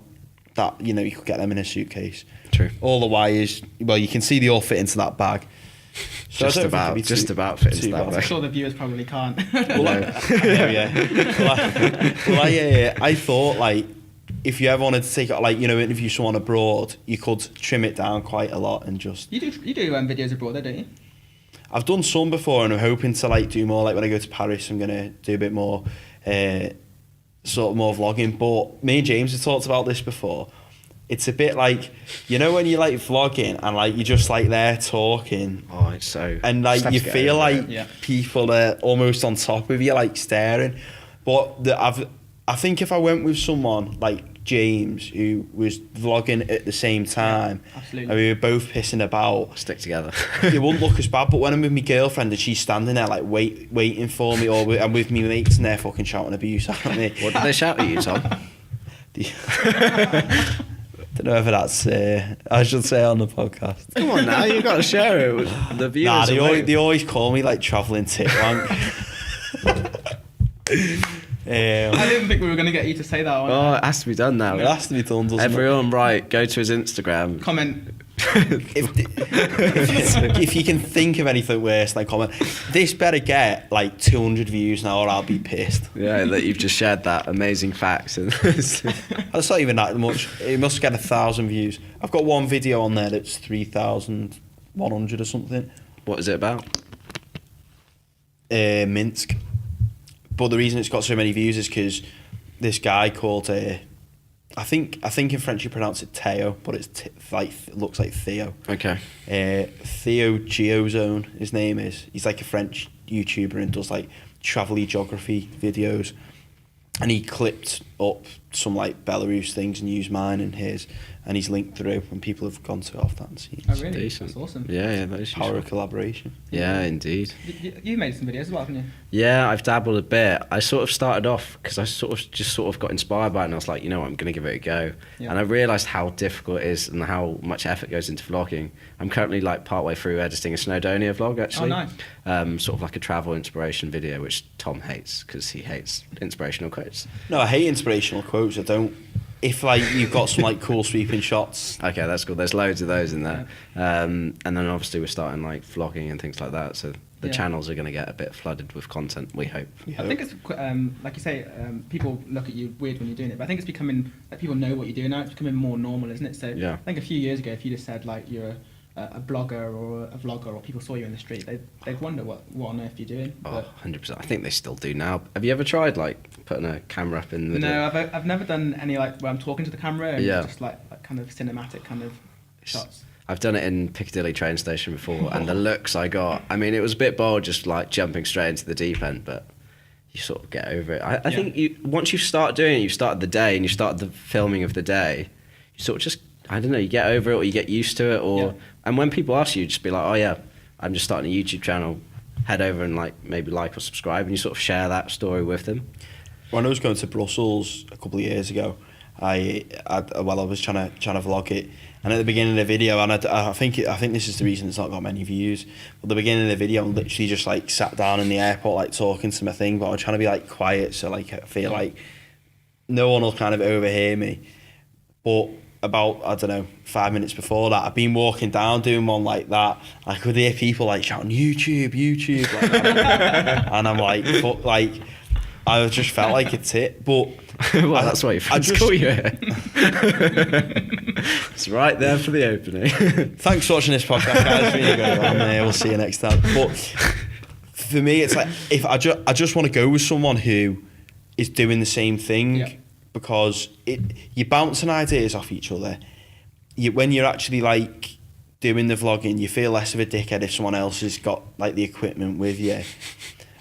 that, you could get them in a suitcase. True. All the wires, well, you can see they all fit into that bag. So just about fit into that I'm bag. sure the viewers probably can't. I thought, like, if you ever wanted to take interview someone abroad, you could trim it down quite a lot and just. You do videos abroad, though, don't you? I've done some before, and I'm hoping to like do more. Like when I go to Paris, I'm gonna do a bit more, sort of more vlogging. But me and James have talked about this before. It's a bit like, when you're like vlogging and like you're just like there talking. Oh, it's so. And like you feel like people are almost on top of you, like staring. But I think if I went with someone like James, who was vlogging at the same time, absolutely, and we were both pissing about, stick together. It wouldn't look as bad. But when I'm with my girlfriend and she's standing there like waiting for me, or I'm with me mates and they're fucking shouting abuse at me. What did they shout at you, Tom? Don't know whether that's I should say on the podcast. Come on now, you've got to share it with the viewers. They always call me like travelling titwank. I didn't think we were going to get you to say that one. Oh, it has to be done now. It has to be done, doesn't Everyone, right, go to his Instagram. Comment. if you can think of anything worse, like comment. This better get like 200 views now, or I'll be pissed. Yeah, that you've just shared that amazing facts. And That's not even that much. It must get 1,000 views. I've got one video on there that's 3,100 or something. What is it about? Minsk. But the reason it's got so many views is because this guy called I think in French you pronounce it Theo, but it's it looks like Theo. Okay. Theo Geozone, his name is. He's like a French YouTuber and does like travel geography videos. And he clipped up some like Belarus things and used mine and his, and he's linked through, and people have gone to off that and seen. Oh really? Decent. That's awesome. Yeah, that is Power of collaboration. Yeah, indeed. You made some videos as well, haven't you? Yeah, I've dabbled a bit. I sort of started off because I sort of got inspired by it, and I was like, I'm going to give it a go. Yeah. And I realised how difficult it is and how much effort goes into vlogging. I'm currently like partway through editing a Snowdonia vlog, actually. Oh, nice. Sort of like a travel inspiration video, which Tom hates because he hates inspirational quotes. No, I hate inspirational quotes. I don't. If like you've got some like cool sweeping shots. Okay, that's cool. There's loads of those in there. Yeah. And then obviously we're starting like vlogging and things like that. So the channels are going to get a bit flooded with content, we hope. I think it's, like you say, people look at you weird when you're doing it, but I think it's becoming, like people know what you're doing now, it's becoming more normal, isn't it? So yeah. I think a few years ago, if you just said like you're a blogger or a vlogger, or people saw you in the street, they'd wonder what on earth you're doing. Oh, 100%. I think they still do now. Have you ever tried like putting a camera up in the No, I've never done any like where I'm talking to the camera and yeah. just like kind of cinematic kind of shots. I've done it in Piccadilly train station before, and the looks I got, I mean, it was a bit bold just like jumping straight into the deep end, but you sort of get over it. I think once you start doing it, you start the day and you start the filming of the day, you sort of just, I don't know, you get over it or you get used to it, or and when people ask you, just be like, oh yeah, I'm just starting a YouTube channel, head over and like maybe like or subscribe, and you sort of share that story with them. When I was going to Brussels a couple of years ago, I was trying to vlog it, and at the beginning of the video, and I think this is the reason it's not got many views. But at the beginning of the video, I literally just like sat down in the airport, like talking to my thing, but I was trying to be like quiet, so like I feel like no one will kind of overhear me. But about, I don't know, 5 minutes before that, I've been walking down doing one like that. I could hear people like shouting YouTube, like that. And I'm like, fuck, like, I just felt like a tit, but well, that's why your friends call you here. It's right there for the opening. Thanks for watching this podcast, guys. Really good. We'll see you next time. But for me, it's like if I just want to go with someone who is doing the same thing, because you're bouncing ideas off each other. When you're actually like doing the vlogging, you feel less of a dickhead if someone else has got like the equipment with you.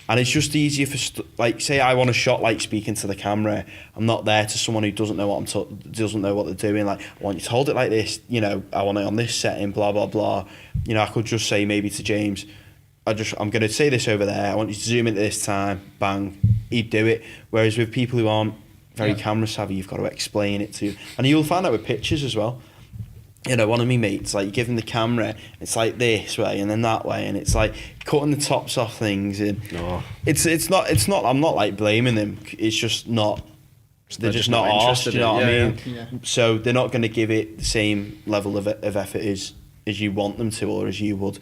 And it's just easier for like, say I want a shot like speaking to the camera. I'm not there to someone who doesn't know what doesn't know what they're doing. Like, I want you to hold it like this. You know, I want it on this setting. Blah blah blah. You know, I could just say maybe to James, I'm going to say this over there. I want you to zoom into this time. Bang, he'd do it. Whereas with people who aren't very camera savvy, you've got to explain it to. And you'll find out with pictures as well. You know, one of my mates, like, you give him the camera, it's like this way and then that way, and it's like cutting the tops off things, and it's not. I'm not like blaming them. It's just not. They're just not arsed. You know what I mean? Yeah. So they're not going to give it the same level of effort as you want them to, or as you would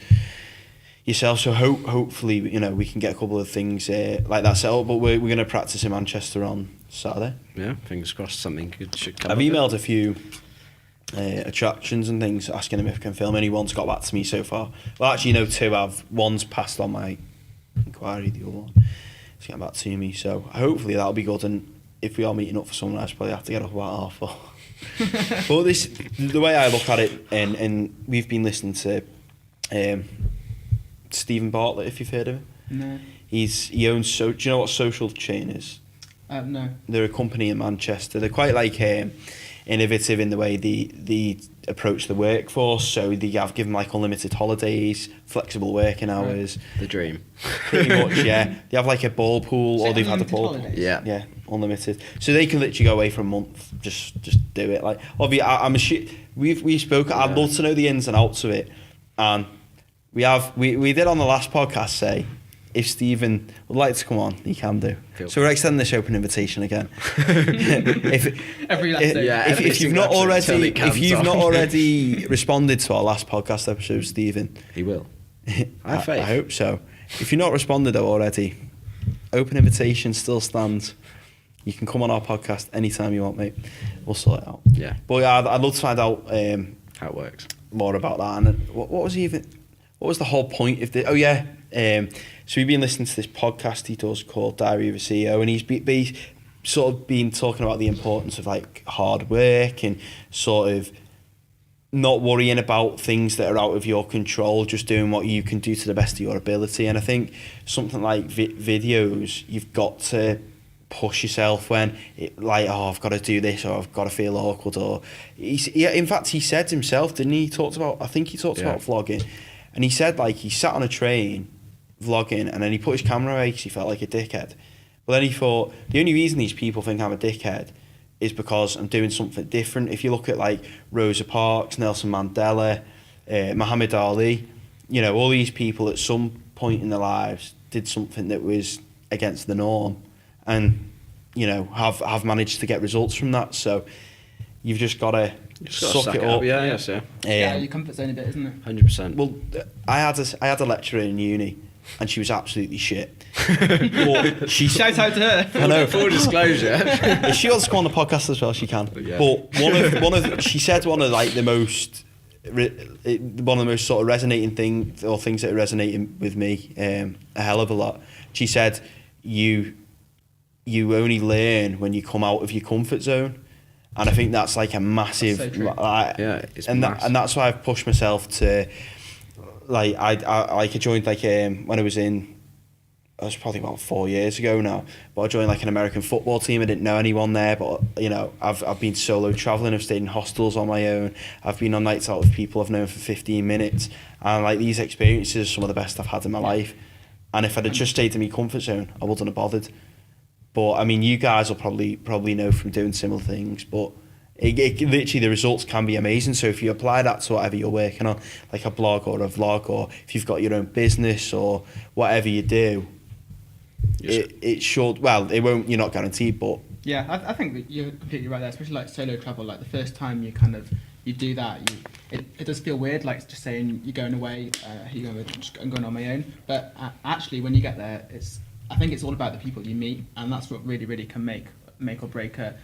yourself. So hopefully, you know, we can get a couple of things like that set up. But we're going to practice in Manchester on Saturday. Yeah, fingers crossed. Something good should come. I've emailed a few attractions and things, asking them if I can film. Only one's got back to me so far. Well, actually, no, two have. One's passed on my inquiry, the other one is getting back to me. So hopefully that'll be good. And if we are meeting up for someone, I probably have to get up about 4:30. But the way I look at it, and we've been listening to Stephen Bartlett, if you've heard of him. No. He owns. Do you know what Social Chain is? No. They're a company in Manchester. They're quite like innovative in the way they approach the workforce. So they have given like unlimited holidays, flexible working hours. The dream. Pretty much, yeah. They have like a ball pool, or they've had a ball pool. Yeah, unlimited. So they can literally go away for a month, just do it. Like, obviously, we spoke. Yeah. I'd love to know the ins and outs of it, and we did on the last podcast say, if Stephen would like to come on, he can do. So we're extending this open invitation again. If you've not already responded to our last podcast episode, Stephen, he will. I have faith. I hope so. If you've not responded though already, open invitation still stands. You can come on our podcast anytime you want, mate. We'll sort it out. Yeah. But yeah, I'd love to find out how it works, more about that. And what was the whole point of the? Oh yeah. So we've been listening to this podcast he does called Diary of a CEO, and he's sort of been talking about the importance of like hard work and sort of not worrying about things that are out of your control, just doing what you can do to the best of your ability. And I think something like videos, you've got to push yourself when I've got to do this, or I've got to feel awkward, or in fact he said himself, didn't he? He talked about vlogging, and he said like he sat on a train vlogging, and then he put his camera away because he felt like a dickhead. But then he thought, the only reason these people think I'm a dickhead is because I'm doing something different. If you look at like Rosa Parks, Nelson Mandela, Muhammad Ali, you know, all these people at some point in their lives did something that was against the norm, and you know, have managed to get results from that. So you've just got to suck it up. Yeah, your comfort zone a bit, isn't it? 100%. Well, I had a lecturer in uni, and she was absolutely shit. But shout out to her. I know. Full disclosure. If she wants to come on the podcast as well, she can. Yeah. But she said one of the most sort of resonating things that are resonating with me a hell of a lot. She said, you only learn when you come out of your comfort zone. And I think that's like a massive, and that's why I've pushed myself to, like, I joined like when I was probably about 4 years ago now, but I joined like an American football team. I didn't know anyone there, but you know, I've been solo traveling. I've stayed in hostels on my own. I've been on nights out with people I've known for 15 minutes, and like these experiences are some of the best I've had in my life. And if I'd have just stayed in my comfort zone, I wouldn't have bothered. But I mean, you guys will probably know from doing similar things. But literally the results can be amazing. So if you apply that to whatever you're working on, like a blog or a vlog, or if you've got your own business or whatever you do, it should, well, it won't, you're not guaranteed, but yeah, I think that you're completely right there, especially like solo travel. Like the first time you do that, it does feel weird, like just saying you're going away, I'm going on my own. But actually, when you get there, I think it's all about the people you meet, and that's what really, really can make or break a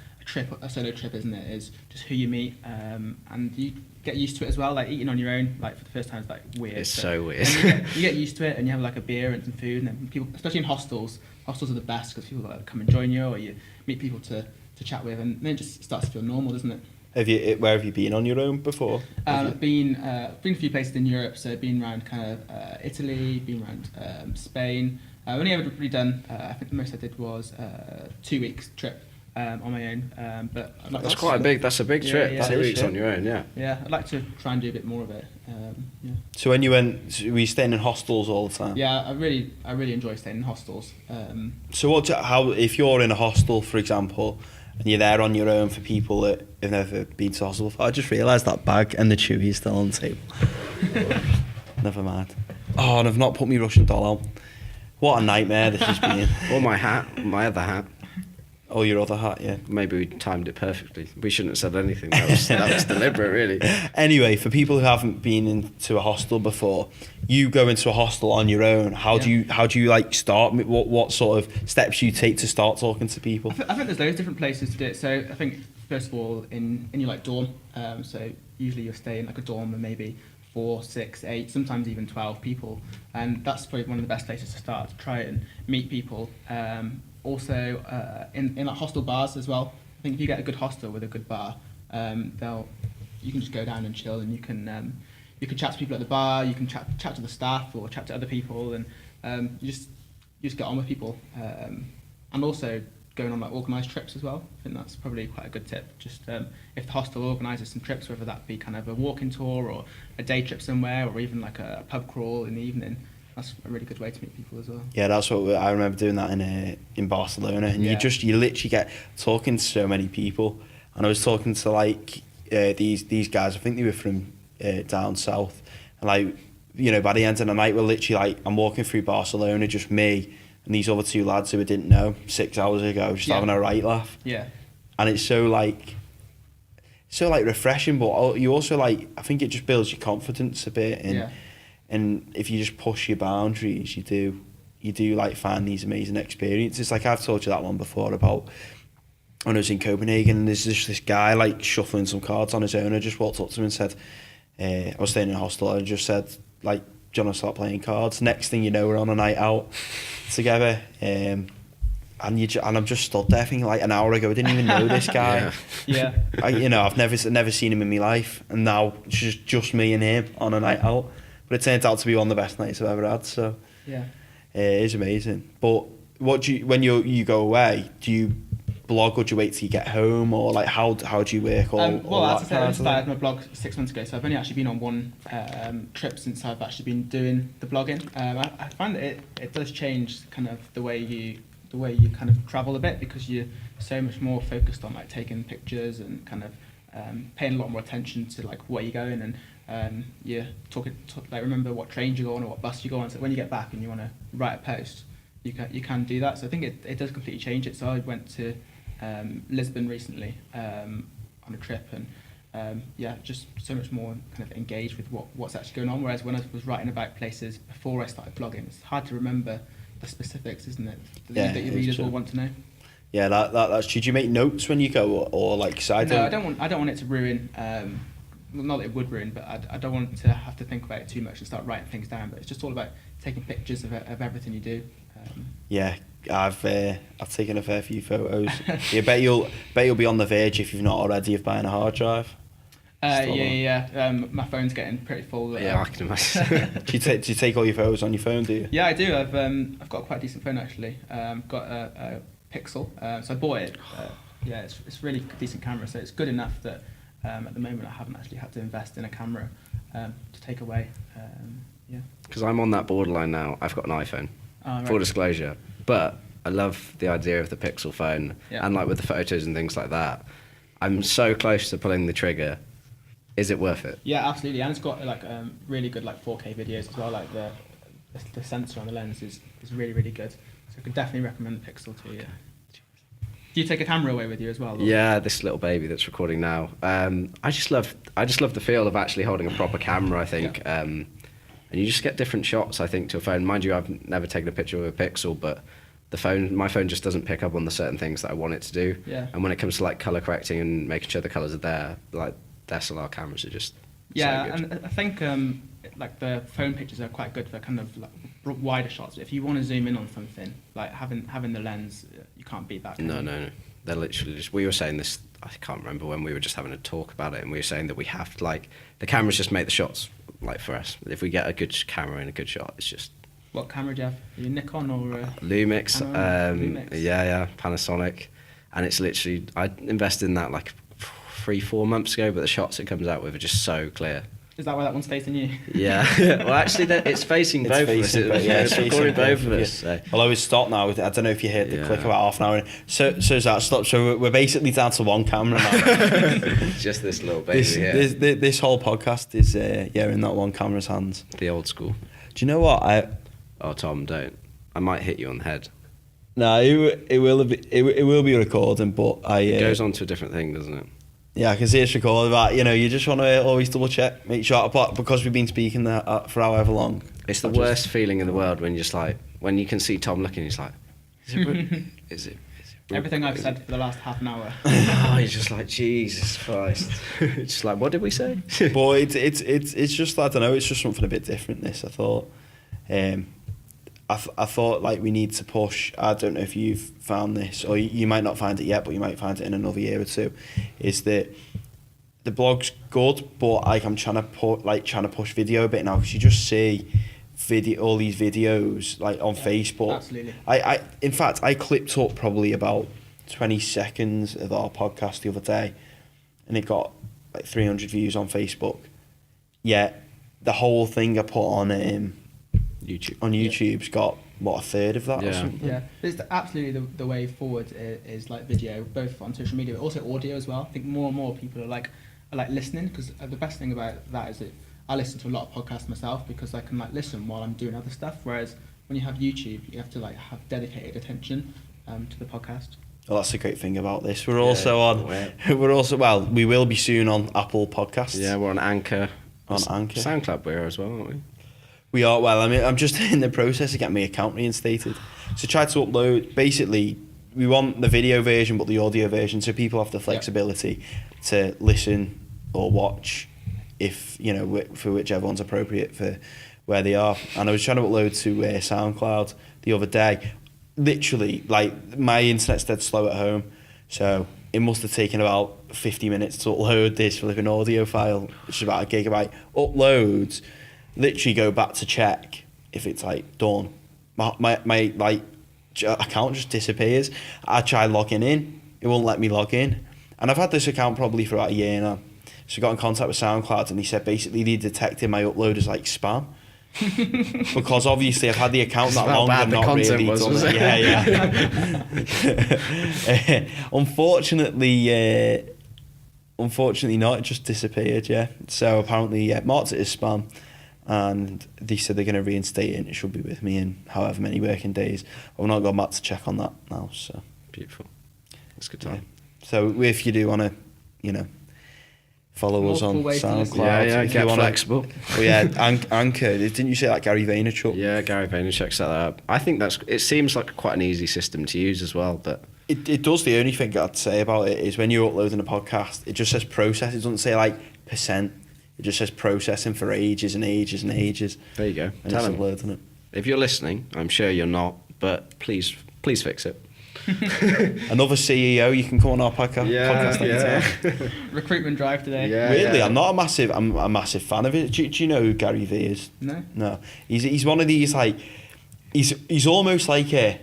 solo trip, isn't it? Is just who you meet, and you get used to it as well. Like eating on your own, like for the first time, is like weird. It's so weird. You get used to it, and you have like a beer and some food, and then people, especially in hostels. Hostels are the best because people like come and join you, or you meet people to chat with, and then it just starts to feel normal, doesn't it? where have you been on your own before? I've been a few places in Europe, so I've been around kind of Italy, been around Spain. I've only ever really done, I think the most I did was 2 weeks trip on my own. But that's quite a big trip. Yeah, 2 weeks on your own, yeah. Yeah, I'd like to try and do a bit more of it. Yeah. So when you went, were you staying in hostels all the time? Yeah, I really enjoy staying in hostels. So if you're in a hostel, for example, and you're there on your own for people that have never been to a hostel before, I just realised that bag and the chewy is still on the table. Never mind. Oh, and I've not put my Russian doll on. What a nightmare this has been. Or my hat, my other hat. Oh, your other hat, yeah. Maybe we timed it perfectly. We shouldn't have said anything. That was deliberate, really. Anyway, for people who haven't been into a hostel before, you go into a hostel on your own. How do you like start? What sort of steps you take to start talking to people? I think there's loads of different places to do it. So I think first of all in your like dorm. So usually you'll stay in like a dorm of maybe 4, 6, 8, sometimes even 12 people, and that's probably one of the best places to start to try and meet people. Also, in like hostel bars as well. I think if you get a good hostel with a good bar, you can just go down and chill, and you can chat to people at the bar, you can chat to the staff or chat to other people, and you just get on with people. And also going on like organised trips as well. I think that's probably quite a good tip. Just if the hostel organises some trips, whether that be kind of a walking tour or a day trip somewhere, or even like a pub crawl in the evening. That's a really good way to meet people as well. Yeah, that's what I remember doing that in Barcelona, and you literally get talking to so many people. And I was talking to like these guys. I think they were from down south, and like by the end of the night, we're literally like I'm walking through Barcelona, just me and these other 2 lads who I didn't know 6 hours ago, just having a right laugh. Yeah, and it's so refreshing, but you also like I think it just builds your confidence a bit, and if you just push your boundaries, you do like find these amazing experiences. Like I've told you that one before about when I was in Copenhagen, and there's just this guy like shuffling some cards on his own. I just walked up to him and said, I was staying in a hostel, I just said like, do you want to start playing cards? Next thing you know, we're on a night out together, and I'm just stood there thinking like an hour ago I didn't even know this guy. Yeah. I've never seen him in my life, and now it's just me and him on a night out. But it turned out to be one of the best nights I've ever had. So yeah, it is amazing. But when you go away, do you blog or do you wait till you get home, or like how do you work? Well, as I said, I started my blog 6 months ago, so I've only actually been on one trip since I've actually been doing the blogging. I find that it does change kind of the way you kind of travel a bit, because you're so much more focused on like taking pictures and kind of paying a lot more attention to like where you're going, and you're talking like remember what train you go on or what bus you go on. So when you get back and you want to write a post, you can do that. So I think it does completely change it. So I went to Lisbon recently on a trip, and just so much more kind of engaged with what's actually going on. Whereas when I was writing about places before I started blogging, it's hard to remember the specifics, isn't it? That your readers will want to know. Yeah, that's true. Do you make notes when you go, or like? No, I don't want it to ruin. Not that it would ruin, but I don't want to have to think about it too much and start writing things down. But it's just all about taking pictures of everything you do. Yeah, I've taken a fair few photos. You bet you'll be on the verge, if you've not already, of buying a hard drive. My phone's getting pretty full. I can imagine. Do you take all your photos on your phone? Do you? Yeah, I do. I've got quite a decent phone actually. Got a Pixel, so I bought it. It's really decent camera, so it's good enough that at the moment I haven't actually had to invest in a camera to take away. Because I'm on that borderline now. I've got an iPhone. Right. Full disclosure, but I love the idea of the Pixel phone, and like with the photos and things like that. I'm so close to pulling the trigger. Is it worth it? Yeah, absolutely, and it's got like really good like 4K videos as well. Like the sensor on the lens is really really good. So I could definitely recommend the Pixel to you. Do you take a camera away with you as well? Or? Yeah, this little baby that's recording now. I just love the feel of actually holding a proper camera. I think, Yeah. and you just get different shots. I think to a phone. Mind you, I've never taken a picture with a Pixel, but my phone just doesn't pick up on the certain things that I want it to do. Yeah. And when it comes to like color correcting and making sure the colors are there, like DSLR cameras are just Yeah, so good. and I think like the phone pictures are quite good for kind of like wider shots. If you want to zoom in on something, like having the lens, you can't beat that. No. They're literally just. We were saying this. I can't remember when we were just having a talk about it, and we were saying that we have to like the cameras just make the shots like for us. If we get a good camera and a good shot, it's just. What camera do you have? Are you Nikon or Lumix, Lumix? yeah, Panasonic, and it's literally I invested in that like 3-4 months ago, but the shots it comes out with are just so clear. Is that why that one's facing you? Yeah, well, actually, it's facing both of us. It's recording both of us. So. Although it's stopped now. I don't know if you heard the click about half an hour. So is that stopped? So we're basically down to one camera now. Just this little baby here. This whole podcast is in that one camera's hands. The old school. Do you know what Oh, Tom, don't. I might hit you on the head. No, it will be recording, but It goes on to a different thing, doesn't it? Yeah, I can see it's recorded, but you just want to always double check, make sure, because we've been speaking there for however long. It's the worst feeling in the world when you're just like, when you can see Tom looking, he's like, is it Everything I've said for the last half an hour. Oh, you're just like, Jesus Christ. It's just like, what did we say? But it's just, I don't know, it's just something a bit different, this, I thought. I thought like we need to push. I don't know if you've found this, or you might not find it yet, but you might find it in another year or two. Is that the blog's good, but like I'm trying to push video a bit now, because you just see all these videos like on Facebook. Absolutely. In fact, I clipped up probably about 20 seconds of our podcast the other day, and it got like 300 views on Facebook. Yeah, the whole thing I put on YouTube's got what, a third of that or something. Yeah, it's absolutely the way forward is like video, both on social media but also audio as well. I think more and more people are like listening, because the best thing about that is that I listen to a lot of podcasts myself, because I can like listen while I'm doing other stuff, whereas when you have YouTube you have to like have dedicated attention to the podcast. Well, that's the great thing about this. We're also we will be soon on Apple Podcasts. Yeah, we're on Anchor. On Anchor. SoundCloud we're as well, aren't we? We are, well, I mean, I'm just in the process of getting my account reinstated. So try to upload, basically, we want the video version but the audio version, so people have the flexibility to listen or watch if, for whichever one's appropriate for where they are. And I was trying to upload to SoundCloud the other day. Literally, like, my internet's dead slow at home, so it must have taken about 50 minutes to upload this flipping audio file, which is about 1 gigabyte. Uploads, literally go back to check if it's like done. My like account just disappears. I try logging in, it won't let me log in. And I've had this account probably for about a year now. So I got in contact with SoundCloud, and he said basically they detected my upload as like spam. Because obviously I've had the account that long and not really done it. Yeah. Unfortunately not, it just disappeared, yeah. So apparently, marked it as spam, and they said they're going to reinstate it, and it should be with me in however many working days. I've not gone back to check on that now, so. Beautiful. That's a good time. Yeah. So if you do want to, follow us on SoundCloud. Yeah, if get you wanna, flexible. Oh yeah, Anchor. Didn't you say that Gary Vaynerchuk? Yeah, Gary Vaynerchuk set that up. I think it seems like quite an easy system to use as well, but... It does. The only thing I'd say about it is when you're uploading a podcast, it just says process. It doesn't say like %. It just says processing for ages and ages and ages. There you go. And Tell it's him. uploading it. If you're listening, I'm sure you're not, but please fix it. Another CEO, you can come on our podcast. Yeah. Recruitment drive today. Yeah. Weirdly, I'm a massive fan of it. Do you know who Gary V is? No. He's one of these like he's almost like a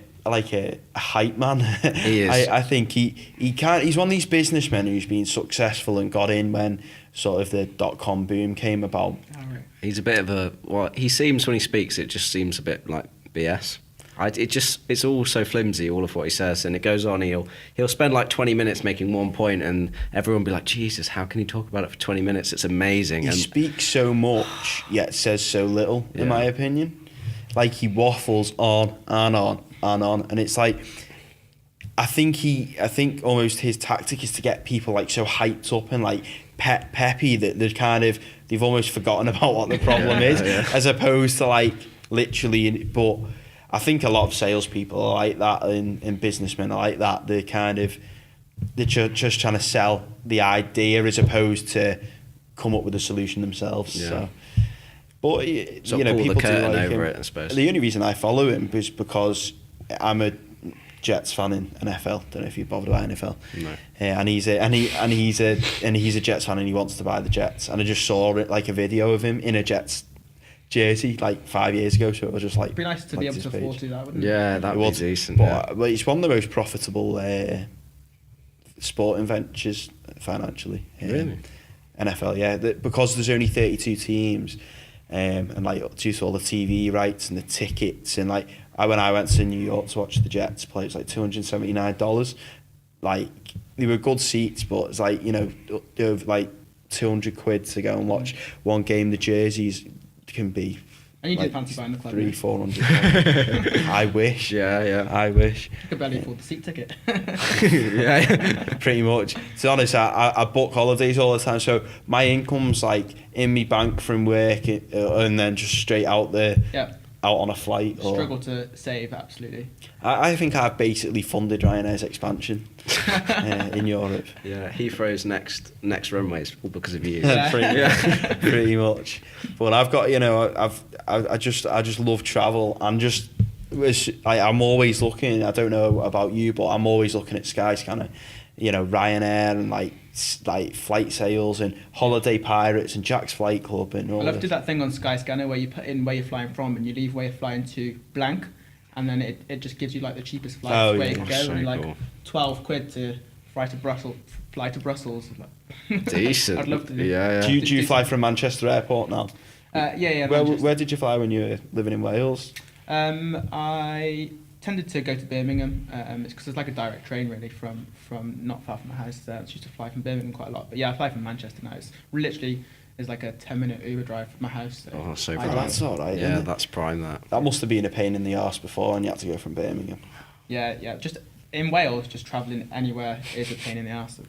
hype man. He is. I think he can't. He's one of these businessmen who's been successful and got in when sort of the .com boom came about. Oh, right. He's a bit of he seems when he speaks, it just seems a bit like BS. It's all so flimsy, all of what he says, and it goes on. He'll spend like 20 minutes making one point, and everyone will be like, Jesus, how can he talk about it for 20 minutes? It's amazing. He speaks so much, yet says so little, in my opinion. Like, he waffles on and on and on, and it's like, I think almost his tactic is to get people like so hyped up and like peppy that they've almost forgotten about what the problem is, as opposed to like literally. But I think a lot of salespeople are like that, and businessmen are like that. They're just trying to sell the idea as opposed to come up with a solution themselves. Yeah. So, but so you know, pull people the curtain do like over him. it, I suppose. The only reason I follow him is because I'm a Jets fan in NFL. Don't know if you're bothered about NFL. No. And he's a Jets fan, and he wants to buy the Jets. And I just saw it, like a video of him in a Jets jersey like 5 years ago. So it was just like, It'd be nice to be able to afford to that, wouldn't it? Yeah, that'd be decent. But it's one of the most profitable sporting ventures financially. Really? NFL, yeah. Because there's only 32 teams, and like due to all the TV rights and the tickets, and like when I went to New York to watch the Jets play, it was like $279. Like, they were good seats, but it's like, you know, like £200 to go and watch one game. The jerseys can be. And you like did fancy buying the club? £300-400. I wish. Yeah. I wish. You could barely afford the seat ticket. Yeah. Pretty much. To be honest, I book holidays all the time, so my income's like in my bank from work, and then just straight out there. Yeah. Out on a flight. Struggle to save, absolutely. I think I've basically funded Ryanair's expansion in Europe. Yeah, Heathrow's next runway is all because of you. Yeah. Pretty much. But I've got, you know, I just love travel, and just I'm always looking. I don't know about you, but I'm always looking at Skyscanner, you know, Ryanair, and like flight sales and Holiday Pirates and Jack's Flight Club and all. I love to do that thing on Skyscanner where you put in where you're flying from and you leave where you're flying to blank, and then it just gives you like the cheapest flights where you can go, so and like cool. £12 to fly to Brussels. Decent. I'd love to do. Yeah. Do you fly from Manchester Airport now? Yeah. Where did you fly when you were living in Wales? I tended to go to Birmingham. It's because it's like a direct train really from not far from my house. I used to fly from Birmingham quite a lot, but yeah, I fly from Manchester now. It's literally like a 10-minute Uber drive from my house. So that's all right. Yeah, that's prime. That must have been a pain in the arse before, and you had to go from Birmingham. Yeah. Just in Wales, just travelling anywhere is a pain in the arse.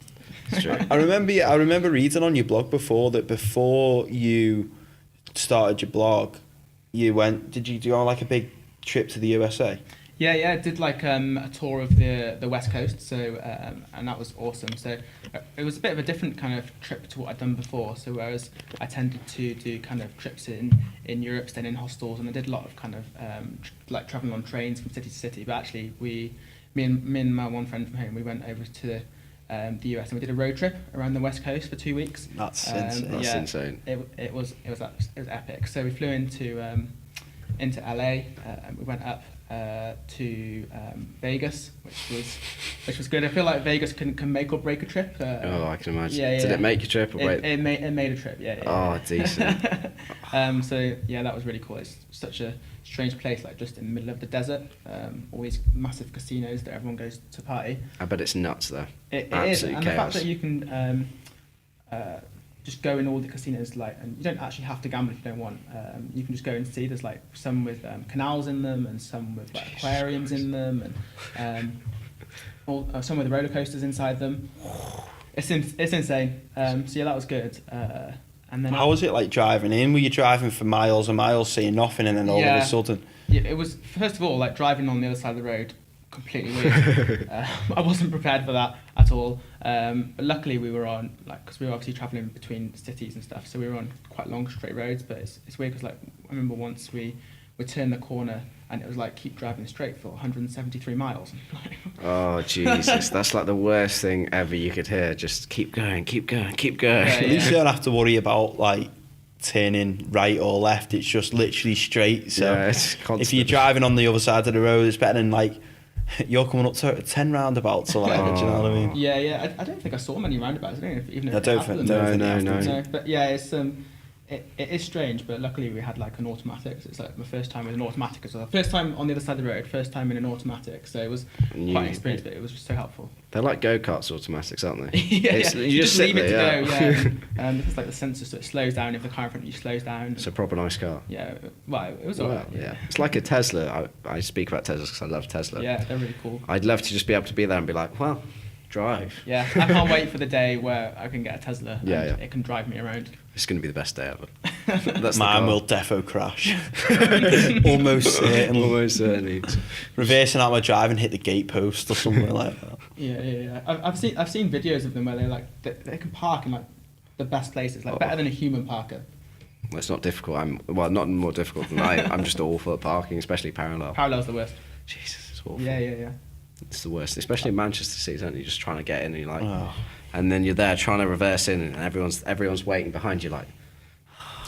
It's true. I remember reading on your blog before that before you started your blog, did you do like a big trip to the USA? Yeah, I did like a tour of the West Coast, so and that was awesome. So it was a bit of a different kind of trip to what I'd done before. So whereas I tended to do kind of trips in Europe, staying in hostels, and I did a lot of kind of like traveling on trains from city to city. But actually, me and my one friend from home, we went over to the US and we did a road trip around the West Coast for 2 weeks. That's insane. That's insane. It was epic. So we flew into LA. We went up to Vegas, which was good. I feel like Vegas can make or break a trip. I can imagine. Yeah. Did it make your trip? Or it made a trip. Yeah. Oh, decent. So yeah, that was really cool. It's such a strange place, like just in the middle of the desert. All these massive casinos that everyone goes to party. I bet it's nuts though. It Absolute is, and chaos. the fact that you can just go in all the casinos, like, and you don't actually have to gamble if you don't want. You can just go and see. There's like some with canals in them, and some with like aquariums in them, and some with roller coasters inside them. It's insane. So yeah, that was good. And then how was it like driving in? Were you driving for miles and miles, seeing nothing, and then all of a sudden? Yeah, it was, first of all, like driving on the other side of the road, completely weird. I wasn't prepared for that at all. But luckily we were on, like, because we were obviously travelling between cities and stuff, so we were on quite long straight roads. But it's weird because, like, I remember once we turned the corner and it was like, keep driving straight for 173 miles. Oh Jesus, that's like the worst thing ever you could hear. Just keep going. At least you don't have to worry about like turning right or left. It's just literally straight. So it's constant. If you're driving on the other side of the road, it's better than like you're coming up to 10 roundabouts or whatever. Do you know what I mean? Yeah. I don't think I saw many roundabouts. I don't know if even I don't think. No. But yeah, it is strange, but luckily we had like an automatic. So it's like my first time with an automatic as well. First time on the other side of the road, first time in an automatic. So it was quite an experience, but it was just so helpful. They're like go-karts automatics, aren't they? Yeah, you just leave it to there, go. Yeah, it's like the sensor, so it slows down if the car in front of you slows down. It's a proper nice car. Yeah, well, it was alright. Yeah, it's like a Tesla. I speak about Teslas because I love Tesla. Yeah, they're really cool. I'd love to just be able to be there and be like, well, drive. Yeah, I can't wait for the day where I can get a Tesla and Yeah. it can drive me around. It's going to be the best day ever. That's the Mine goal. will defo crash. Almost certainly. Almost certainly. Reversing out my drive and hit the gate post or something like that. Yeah. I've seen videos of them where they can park in like the best places, like better than a human parker. Well, it's not difficult. Not more difficult than I'm just awful at parking, especially parallel. Parallel's the worst. Jesus, it's awful. Yeah. It's the worst, especially in Manchester City, aren't you? Just trying to get in, and you're like, Oh. and then you're there trying to reverse in, and everyone's waiting behind you. Like,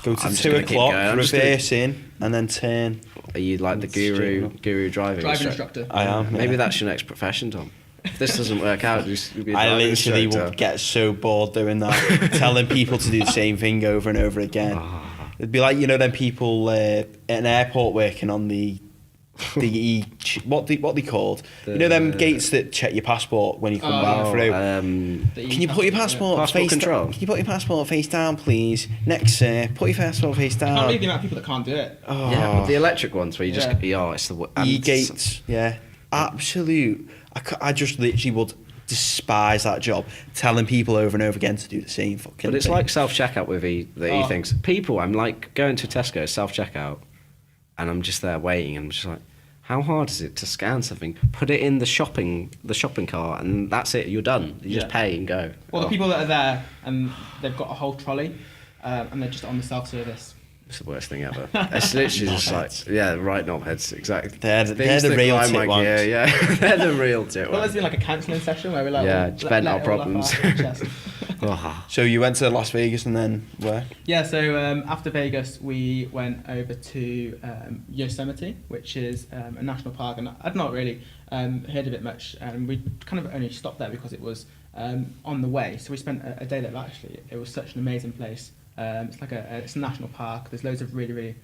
Go to I'm just 2 gonna keep o'clock, going. I'm just reverse in, and then turn. are you like the guru driving Driving instructor. I am. Maybe yeah. that's your next profession, Tom. If this doesn't work out, you'll be a I driving literally instructor. would get so bored doing that, telling people to do the same thing over and over again. Ah. It'd be like, you know, them people at an airport working on what they called? You know them gates that check your passport when you come back through. Can you put your passport Passport face control. down? Can you put your passport face down, please? Next, sir, put your passport face I can't down. believe the amount of people that can't do it. Oh. Yeah, but the electric ones where you just Yeah. it's the E-gates, yeah, absolute. I just literally would despise that job, telling people over and over again to do the same fucking But it's thing. like self-checkout with the Oh. e-things. People, I'm like going to Tesco, self-checkout, and I'm just there waiting, and I'm just like, how hard is it to scan something, put it in the shopping cart, and that's it, you're done. You just pay and go. Or the people that are there and they've got a whole trolley and they're just on the self-service. It's the worst thing ever. It's literally just like, right knobheads, exactly. They're the Things that real grind tit my ones. gear, yeah. They're the real tit Well, there's ones. been like a counselling session where we're like, Yeah, well, just vent our it all off problems. our chest. Oh. So you went to Las Vegas and then where? Yeah, so after Vegas, we went over to Yosemite, which is a national park, and I'd not really heard of it much, and we kind of only stopped there because it was on the way. So we spent a day there. Actually, it was such an amazing place. It's like it's a national park. There's loads of really, really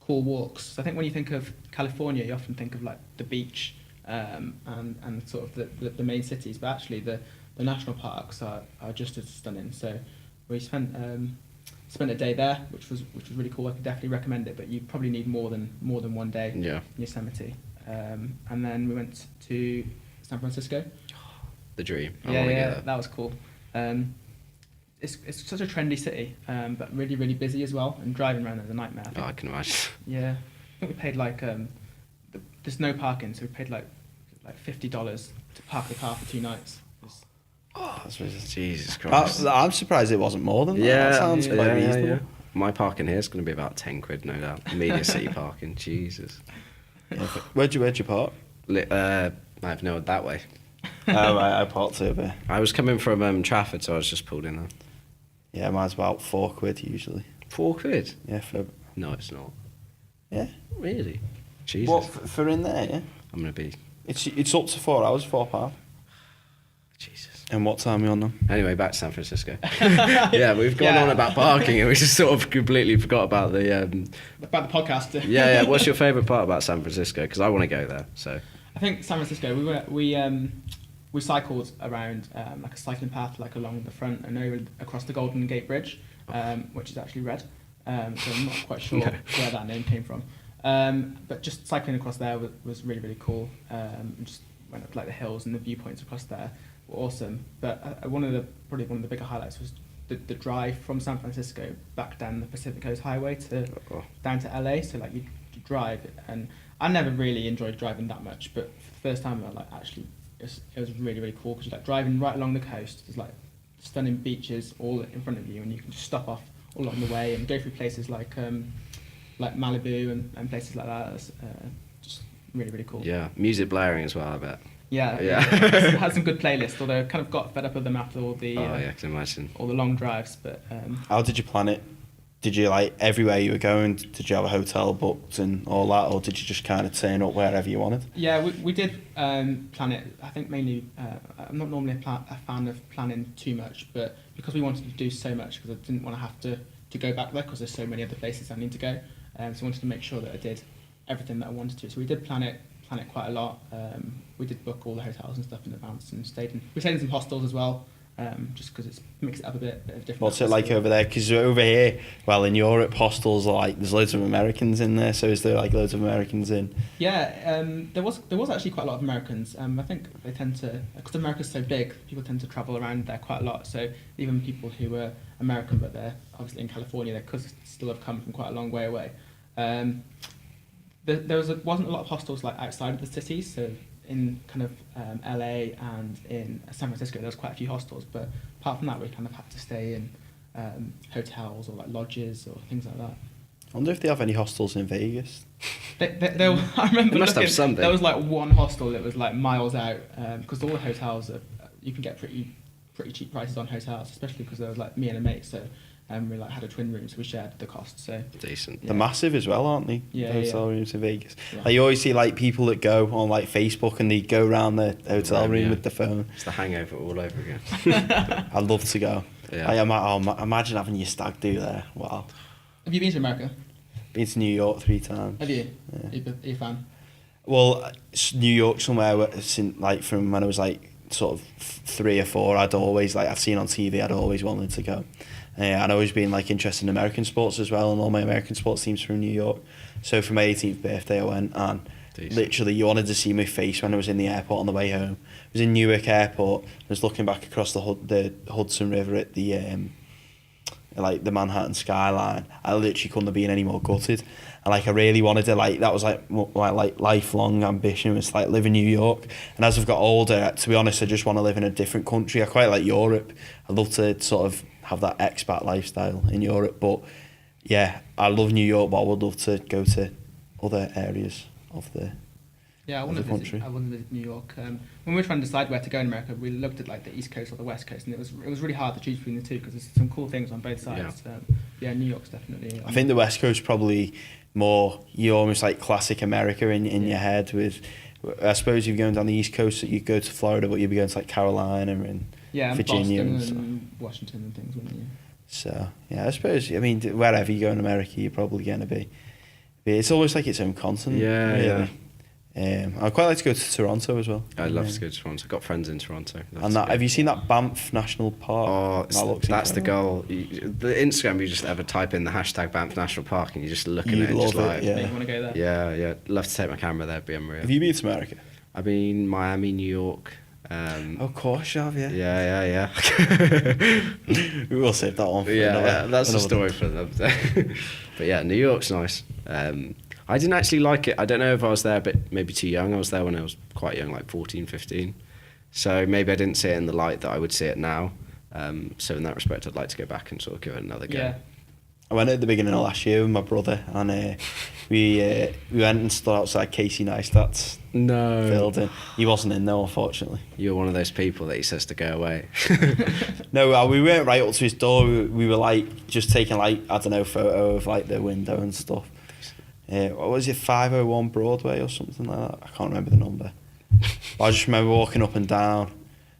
cool walks. So I think when you think of California, you often think of like the beach and sort of the main cities, but actually the national parks are just as stunning. So we spent a day there, which was really cool. I could definitely recommend it, but you probably need more than 1 day in Yosemite. And then we went to San Francisco. The dream. I Yeah, wanna yeah, go there. that was cool. It's such a trendy city, but really, really busy as well, and driving around is a nightmare. Oh, I can imagine. Yeah, I think we paid like there's no parking, so we paid like $50 to park the car for 2 nights. That's Jesus Christ. I'm surprised it wasn't more than that. Yeah, That sounds quite reasonable. yeah. My parking here is going to be about £10, no doubt. Media City parking, Jesus. Yeah, where'd you park? I have no that way. Oh, right, I parked over. I was coming from Trafford, so I was just pulled in there. Yeah, mine's about £4 usually. £4? Yeah, for No, it's not. yeah. Really? Jesus. What for in there? Yeah, I'm going to be... it's up to 4 hours, £4. Jesus. And what time are you on them? Anyway, back to San Francisco. Yeah, we've gone on about parking and we just sort of completely forgot about the... About the podcast. Yeah. What's your favourite part about San Francisco? Because I want to go there, so... I think San Francisco. We cycled around like a cycling path, like along the front and over across the Golden Gate Bridge, which is actually red. So I'm not quite sure where that name came from. But just cycling across there was really, really cool. Just went up like the hills and the viewpoints across there were awesome. But probably one of the bigger highlights was the drive from San Francisco back down the Pacific Coast Highway down to LA. So like you drive, and I never really enjoyed driving that much, but for the first time it was really, really cool because you're like driving right along the coast. There's like stunning beaches all in front of you, and you can just stop off all along the way and go through places like Malibu and places like that. It's just really, really cool. Yeah, music blaring as well, I bet. Yeah. It has some good playlists, although I kind of got fed up with them after all the I can imagine. all the long drives. But How did you plan it? Did you like everywhere you were going? Did you have a hotel booked and all that, or did you just kind of turn up wherever you wanted? yeah, we did plan it. I think mainly I'm not normally a fan of planning too much, but because we wanted to do so much, because I didn't want to have to to go back there because there's so many other places I need to go. So I wanted to make sure that I did everything that I wanted to. So we did plan it quite a lot. We did book all the hotels and stuff in advance and we stayed in some hostels as well. Just because it makes it up a bit of different. What's it like over there? Because over here, well, in Europe, hostels are like, there's loads of Americans in there. So is there like loads of Americans in? Yeah, there was actually quite a lot of Americans. I think they tend to, because America's so big, people tend to travel around there quite a lot. So even people who were American but they're obviously in California, they could still have come from quite a long way away. There wasn't a lot of hostels like outside of the cities. So in kind of LA and in San Francisco, there was quite a few hostels, but apart from that, we kind of had to stay in hotels or like lodges or things like that. I wonder if they have any hostels in Vegas. I remember They must have looking, something. there was like one hostel that was like miles out, because all the hotels you can get pretty cheap prices on hotels, especially because there was like me and a mate, so we like had a twin room, so we shared the cost. So Decent. They're massive as well, aren't they? Yeah, Hotel rooms in Vegas. Yeah. Like, you always see like people that go on like Facebook and they go around the hotel room Yeah. with the phone. It's the hangover all over again. I'd love to go. Yeah. Imagine having your stag do there. Wow. Have you been to America? Been to New York 3 times. Have you? Yeah. Are you a fan? Well, New York somewhere like from when I was like sort of 3 or 4, I'd seen on TV, I'd always wanted to go. And I'd always been like interested in American sports as well, and all my American sports teams from New York. So for my 18th birthday, I went, and Decent. literally you wanted to see my face when I was in the airport on the way home. I was in Newark Airport. I was looking back across the Hudson River at the like the Manhattan skyline. I literally couldn't have been any more gutted. And like I really wanted to, like, that was like my like lifelong ambition, was like live in New York. And as I've got older, to be honest, I just want to live in a different country. I quite like Europe. I'd love to sort of have that expat lifestyle in Europe. But yeah, I love New York, but I would love to go to other areas of the Yeah, I want to visit New York. When we were trying to decide where to go in America, we looked at like the East Coast or the West Coast, and it was really hard to choose between the two because there's some cool things on both sides. Yeah, New York's definitely. I think the West Coast probably more, you almost like classic America in your head. With, I suppose if you're going down the East Coast, you go to Florida, but you'd be going to like Carolina and Virginia Boston and Washington and things, wouldn't you? So yeah, I suppose, I mean, wherever you go in America, you're probably going to be. It's almost like its own continent. Yeah, really. I'd quite like to go to Toronto as well. I'd love to go to Toronto. I've got friends in Toronto. And have you seen that Banff National Park? Oh, that's the goal. The Instagram, you just ever type in the hashtag Banff National Park and you just look at it and just like, Yeah. You want to go there? yeah, love to take my camera there, be unreal. Have you been to America? I've been Miami, New York. Of course you have, yeah. Yeah. We will save that one for that's a story for another day. But yeah, New York's nice. I didn't actually like it. I don't know if I was there, but maybe too young. I was there when I was quite young, like 14, 15. So maybe I didn't see it in the light that I would see it now. So in that respect, I'd like to go back and sort of give it another go. Yeah. I went at the beginning of last year with my brother, and we went and stood outside Casey Neistat's building. He wasn't in there, unfortunately. You're one of those people that he says to go away. No, we weren't right up to his door. We were like just taking like, I don't know, photo of like the window and stuff. What was it, 501 Broadway or something like that? I can't remember the number. But I just remember walking up and down,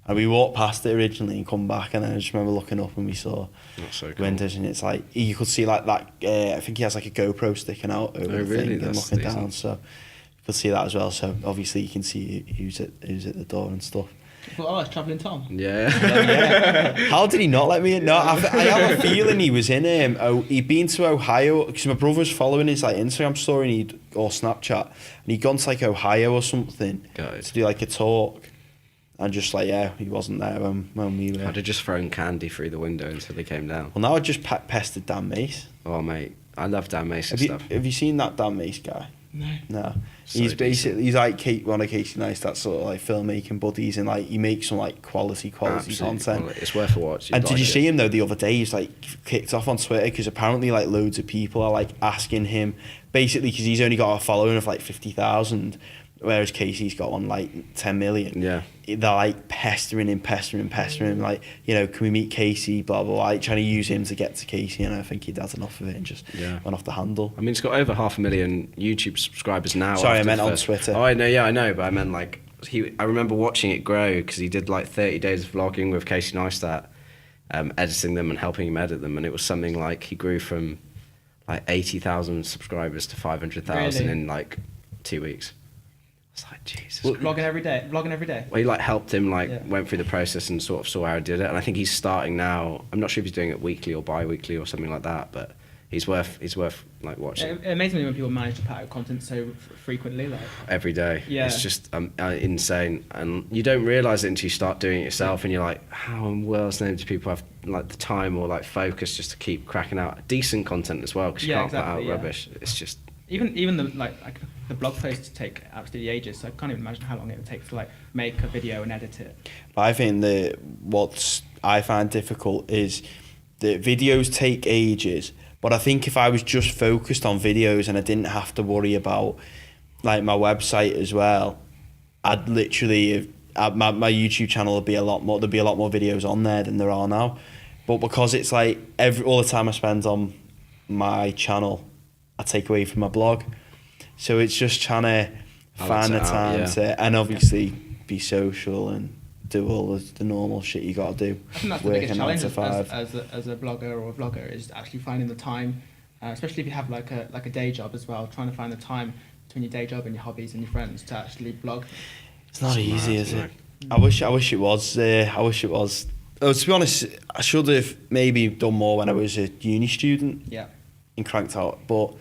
and we walked past it originally and come back, and then I just remember looking up and we saw windows, and it's like you could see like that. I think he has like a GoPro sticking out over the thing and looking down, so you could see that as well. So obviously you can see who's at the door and stuff. Oh, it's Travelling Tom. Yeah. How did he not let me in? No, I have a feeling he was in. He'd been to Ohio because my brother was following his like Instagram story or Snapchat, and he'd gone to like Ohio or something to do like a talk, and just like he wasn't there when we were. I'd have just thrown candy through the window until he came down. Well, now I just pestered Dan Mace. Oh mate, I love Dan Mace and stuff. Have you seen that Dan Mace guy? No. So He's basically like one of Casey Neistat's sort of like filmmaking buddies, and like he makes some like quality content. It's worth a watch. And did you see him though the other day? He's like kicked off on Twitter because apparently like loads of people are like asking him, basically because he's only got a following of like 50,000, whereas Casey's got one like 10 million. Yeah. They're like pestering him, like, you know, can we meet Casey, blah blah blah, like trying to use him to get to Casey, and I think he'd had enough of it and just went off the handle. I mean, it's got over 500,000 YouTube subscribers now. Sorry, I meant on Twitter. Oh, I know, but I meant like I remember watching it grow because he did like 30 days of vlogging with Casey Neistat, editing them and helping him edit them, and it was something like he grew from like 80,000 subscribers to 500,000 Really? in like 2 weeks. It's like, Jesus. Vlogging every day. Well, he like helped him, like Yeah. went through the process and sort of saw how I did it. And I think he's starting now. I'm not sure if he's doing it weekly or bi-weekly or something like that, but he's worth like watching It amazes me when people manage to put out content so frequently. Like, every day. Yeah. It's just insane, and you don't realise it until you start doing it yourself, and you're like, how in the world's name do people have like the time or like focus just to keep cracking out decent content as well? Because you Yeah, can't put exactly, out yeah. rubbish. It's just even the like the blog posts take absolutely ages. So I can't even imagine how long it would take to like make a video and edit it. But I think what I find difficult is the videos take ages. But I think if I was just focused on videos and I didn't have to worry about like my website as well, I'd literally my YouTube channel would be a lot more. There'd be a lot more videos on there than there are now. But because it's like all the time I spend on my channel, I take away from my blog. So it's just trying to find the time to, and obviously be social and do all the normal shit you got to do. I think that's the biggest challenge as a blogger or a vlogger, is actually finding the time, especially if you have like a day job as well, trying to find the time between your day job and your hobbies and your friends to actually blog. It's not easy, is it? I wish it was. I wish it was. Oh, to be honest, I should have maybe done more when I was a uni student. Yeah. And cranked out, but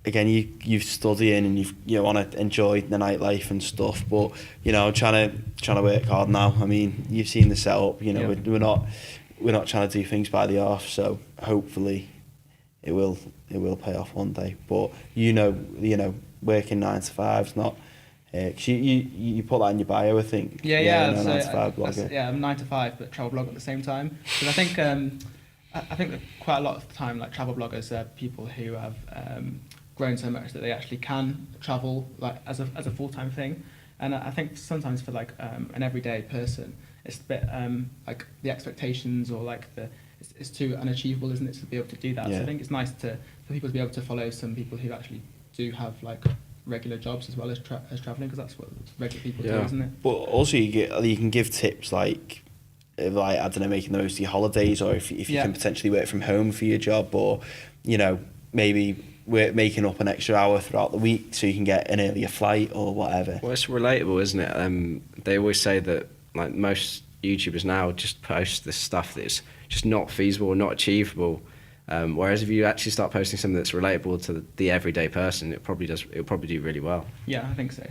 again, you're studying and you want to enjoy the nightlife and stuff. But you know, trying to work hard now. I mean, you've seen the setup. You know, we're not trying to do things by the arse. So hopefully, it will pay off one day. But you know, working 9 to 5 is not. Cause you put that in your bio, I think. Yeah. 9 to 5 blogger. Yeah, I'm 9 to 5, but travel blog at the same time. Because I think that quite a lot of the time, like travel bloggers are people who have grown so much that they actually can travel like as a full-time thing. And I think sometimes for like an everyday person, it's a bit like the expectations or like it's too unachievable, isn't it, to be able to do that? Yeah. So I think it's nice for people to be able to follow some people who actually do have like regular jobs as well as traveling, because that's what regular people do, isn't it? But also you can give tips like I don't know, making the most of your holidays, or if you can potentially work from home for your job, or you know, maybe we're making up an extra hour throughout the week so you can get an earlier flight or whatever. Well, it's relatable, isn't it? They always say that like most YouTubers now just post this stuff that's just not feasible or not achievable. Whereas if you actually start posting something that's relatable to the everyday person, it'll probably do really well. Yeah, I think so.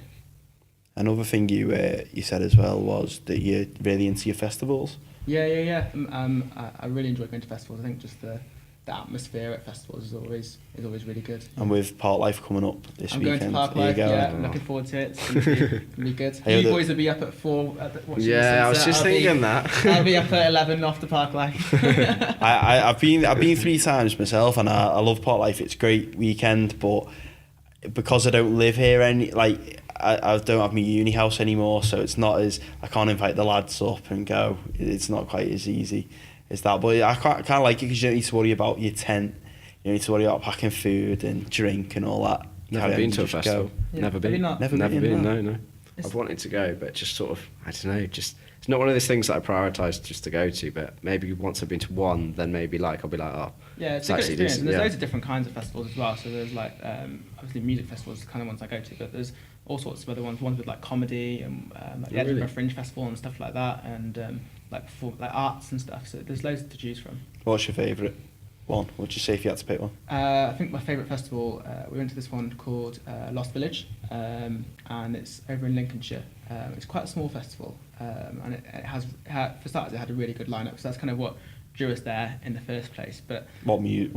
Another thing you said as well was that you're really into your festivals. Yeah. I really enjoy going to festivals. I think just the atmosphere at festivals is always really good. And with Park Life coming up this I'm weekend, going to Park Life. Yeah, I'm looking forward to it. It's gonna be good. You boys will be up at 4. Watching the sunset. I was just thinking that. I'll be up at 11 off to Park Life. I've been 3 times myself, and I love Park Life. It's a great weekend, but because I don't live here I don't have my uni house anymore, so it's not as, I can't invite the lads up and go. It's not quite as easy as that. But I kind of like it because you don't need to worry about your tent. You don't need to worry about packing food and drink and all that. Never been to a festival. Yeah. Never been. Never been. No. I've wanted to go, but just sort of, I don't know, just it's not one of those things that I prioritise just to go to. But maybe once I've been to one, then maybe like I'll be like, oh, yeah, it's a good experience. decent, And there's loads of different kinds of festivals as well. So there's like obviously music festivals, the kind of ones I go to, but there's all sorts of other ones with like comedy and like the Edinburgh Fringe Festival and stuff like that, and like arts and stuff. So there's loads to choose from. What's your favourite one? What'd you say if you had to pick one? I think my favourite festival, we went to this one called Lost Village, and it's over in Lincolnshire. It's quite a small festival, and it has for starters it had a really good lineup. So that's kind of what drew us there in the first place. But what music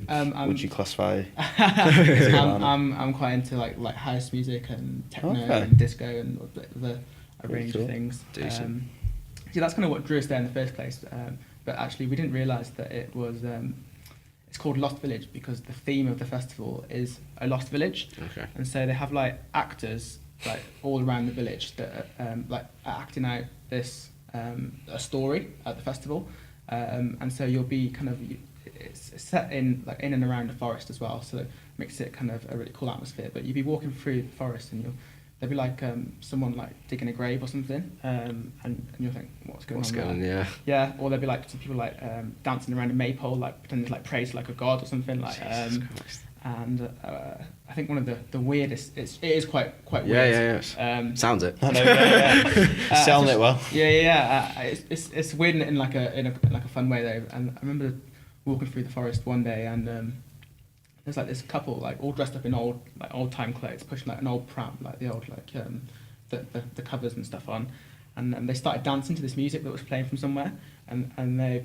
would you classify? I'm quite into like house music and techno and disco and a range of things. So that's kind of what drew us there in the first place. But actually, we didn't realise that it was. It's called Lost Village because the theme of the festival is a lost village. Okay. And so they have like actors like all around the village that are acting out this a story at the festival. And so you'll be kind of, it's set in in and around a forest as well, so it makes it kind of a really cool atmosphere. But you'll be walking through the forest and you'll there'd be like someone like digging a grave or something, and you'll think, what's going on there? Yeah, or there'd be like some people like dancing around a maypole, like pretending to like pray to like a god or something, like. And I think one of the weirdest, it is quite weird. Yeah. Sounds it. I know, yeah. Selling it well. Yeah. It's weird in like a fun way though. And I remember walking through the forest one day, and there's like this couple like all dressed up in old time clothes, pushing like an old pram, like the old like the covers and stuff on, and they started dancing to this music that was playing from somewhere, and they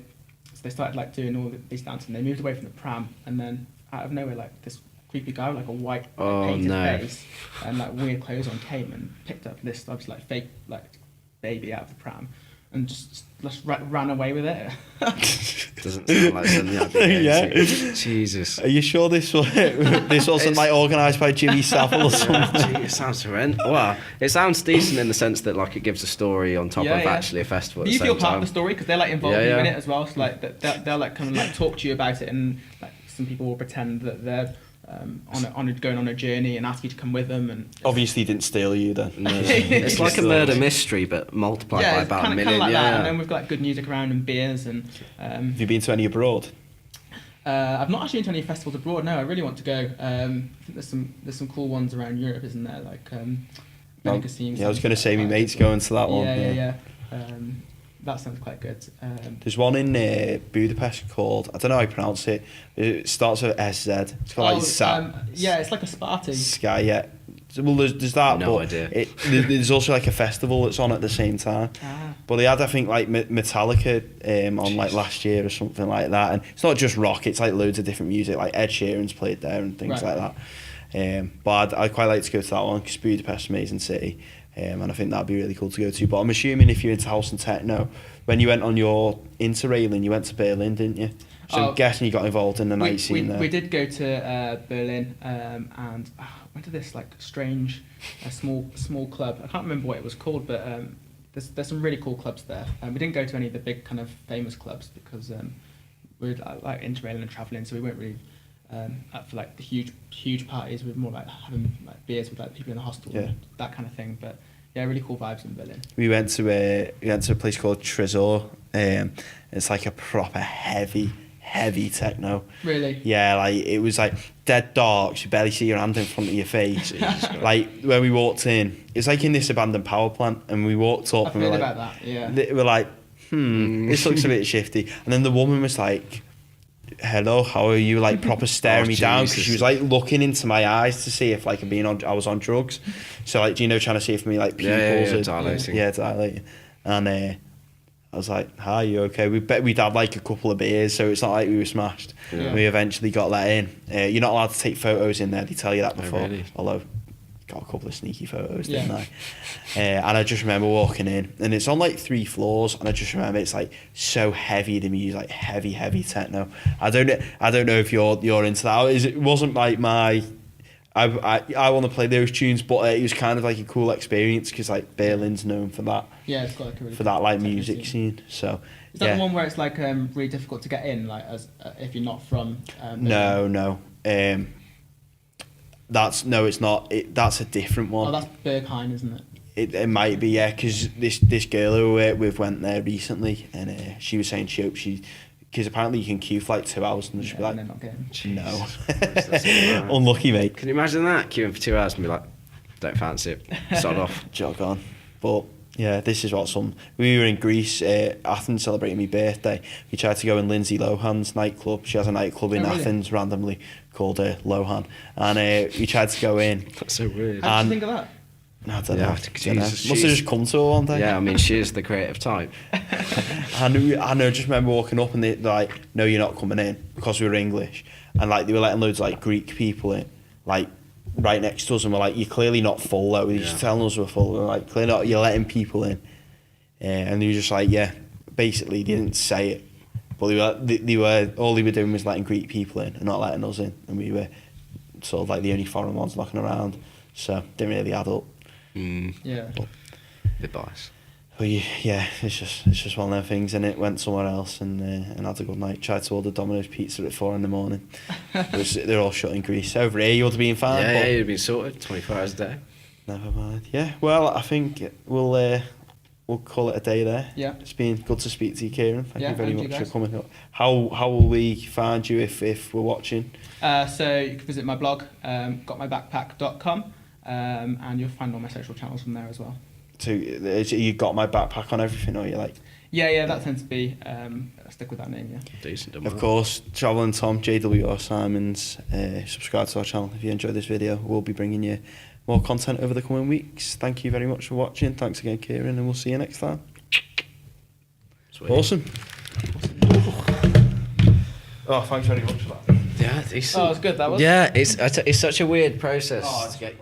started like doing all these dancing. They moved away from the pram, and then out of nowhere, like this creepy guy with like a white painted face and like weird clothes on came and picked up this obviously like fake like baby out of the pram and just ran away with it. Doesn't sound like something I'd be Yeah. Jesus. Are you sure this wasn't like organised by Jimmy Savile or something? It sounds horrendous. Well, it sounds decent in the sense that like it gives a story on top of actually a festival. But at you the feel same part time. of the story because they're like involved in it as well. So like they'll like come and like talk to you about it, and like some people will pretend that they're going on a journey and ask you to come with them. And Obviously didn't steal you then. No. It's like a murder mystery but multiplied by about a million. Like that. And then we've got like, good music around and beers and. Have you been to any abroad? I've not actually been to any festivals abroad. No, I really want to go. I think there's some cool ones around Europe, isn't there? Like Yeah, I was going to say my mate's going to that one. Yeah. That sounds quite good. There's one in Budapest called, I don't know how you pronounce it. It starts with SZ. It's called it's like a Sparty. Sky, yeah. Well, there's that. No but idea. There's also like a festival that's on at the same time. But they had, I think, like Metallica on like last year or something like that. And it's not just rock, it's like loads of different music. Like Ed Sheeran's played there and things like that. But I'd quite like to go to that one because Budapest's an amazing city. And I think that'd be really cool to go to. But I'm assuming if you're into house and techno, when you went on your interrailing, you went to Berlin, didn't you? So I'm guessing you got involved in the night scene there. We did go to Berlin and went to this like strange small club. I can't remember what it was called, but there's some really cool clubs there. We didn't go to any of the big kind of famous clubs because we were like interrailing and travelling, so we weren't really up for like the huge parties. We were more like having like beers with like people in the hostel, and that kind of thing. But yeah, really cool vibes in Berlin. We went to a place called Tresor. It's like a proper heavy techno. Really? Yeah, like it was like dead dark. You barely see your hand in front of your face. Like when we walked in, it's like in this abandoned power plant, and we walked up. I've heard about that. Yeah. We're like, this looks a bit shifty. And then the woman was like, hello, how are you? Like proper staring me down because she was like looking into my eyes to see if like I was on drugs. So like, trying to see if me like pupils are dilating. Yeah, dilating. And I was like, hi, you okay? We'd had like a couple of beers, so it's not like we were smashed. Yeah. We eventually got let in. You're not allowed to take photos in there, they tell you that before. Really? Although got a couple of sneaky photos, didn't I? And I just remember walking in, and it's on like 3 floors, and I just remember it's like so heavy, the music, like heavy techno. I don't know if you're into that. It wasn't like my. I want to play those tunes, but it was kind of like a cool experience because like Berlin's known for that. Yeah, it's got like a really for that like music scene. So is that the one where it's like really difficult to get in, like as if you're not from? No. It's not. That's a different one. Oh, that's Berghain, isn't it? It might be, yeah, because this girl who we've went there recently, and she was saying she because apparently you can queue for like 2 hours and she'd be like, not getting. No. Unlucky, mate. Can you imagine that? Queuing for 2 hours and be like, don't fancy it, sod off. Jog on. But yeah, this is what we were in Greece, Athens, celebrating my birthday. We tried to go in Lindsay Lohan's nightclub. She has a nightclub in Athens randomly called Lohan, and we tried to go in. That's so weird. How did you think of that? I don't know. Jesus, Must have just come to her one day. Yeah, I mean, she is the creative type. I just remember walking up and they're like, no, you're not coming in, because we were English. And like they were letting loads of like Greek people in, like right next to us, and we're like, you're clearly not full though. They're just telling us we're full. We're like, clearly not, you're letting people in. And they were just like, yeah, basically they didn't say it. But all they were doing was letting Greek people in and not letting us in. And we were sort of like the only foreign ones knocking around. So didn't really add up. Yeah. But, bit biased. But yeah, it's just one of them things, and it went somewhere else and had a good night. Tried to order Domino's pizza at 4 a.m. They're all shut in Greece. Over here, you would have been fine. Yeah, you'd have been sorted 24 hours a day. Never mind. Yeah. Well, I think we'll call it a day there. Yeah. It's been good to speak to you, Kieren. Thank you very and you much for guys. coming up. How will we find you if we're watching? So you can visit my blog, gotmybackpack.com, and you'll find all my social channels from there as well. So you got my backpack on everything, or you like? Yeah, that tends to be. I'll stick with that name. Yeah. Decent. Of course, Travelling Tom, JWR Simons. Subscribe to our channel if you enjoyed this video. We'll be bringing you more content over the coming weeks. Thank you very much for watching. Thanks again, Kieren, and we'll see you next time. Sweet. Awesome. Oh, thanks very much for that. Yeah, decent. Oh, it was good. That was. Yeah, it's such a weird process Oh, to get.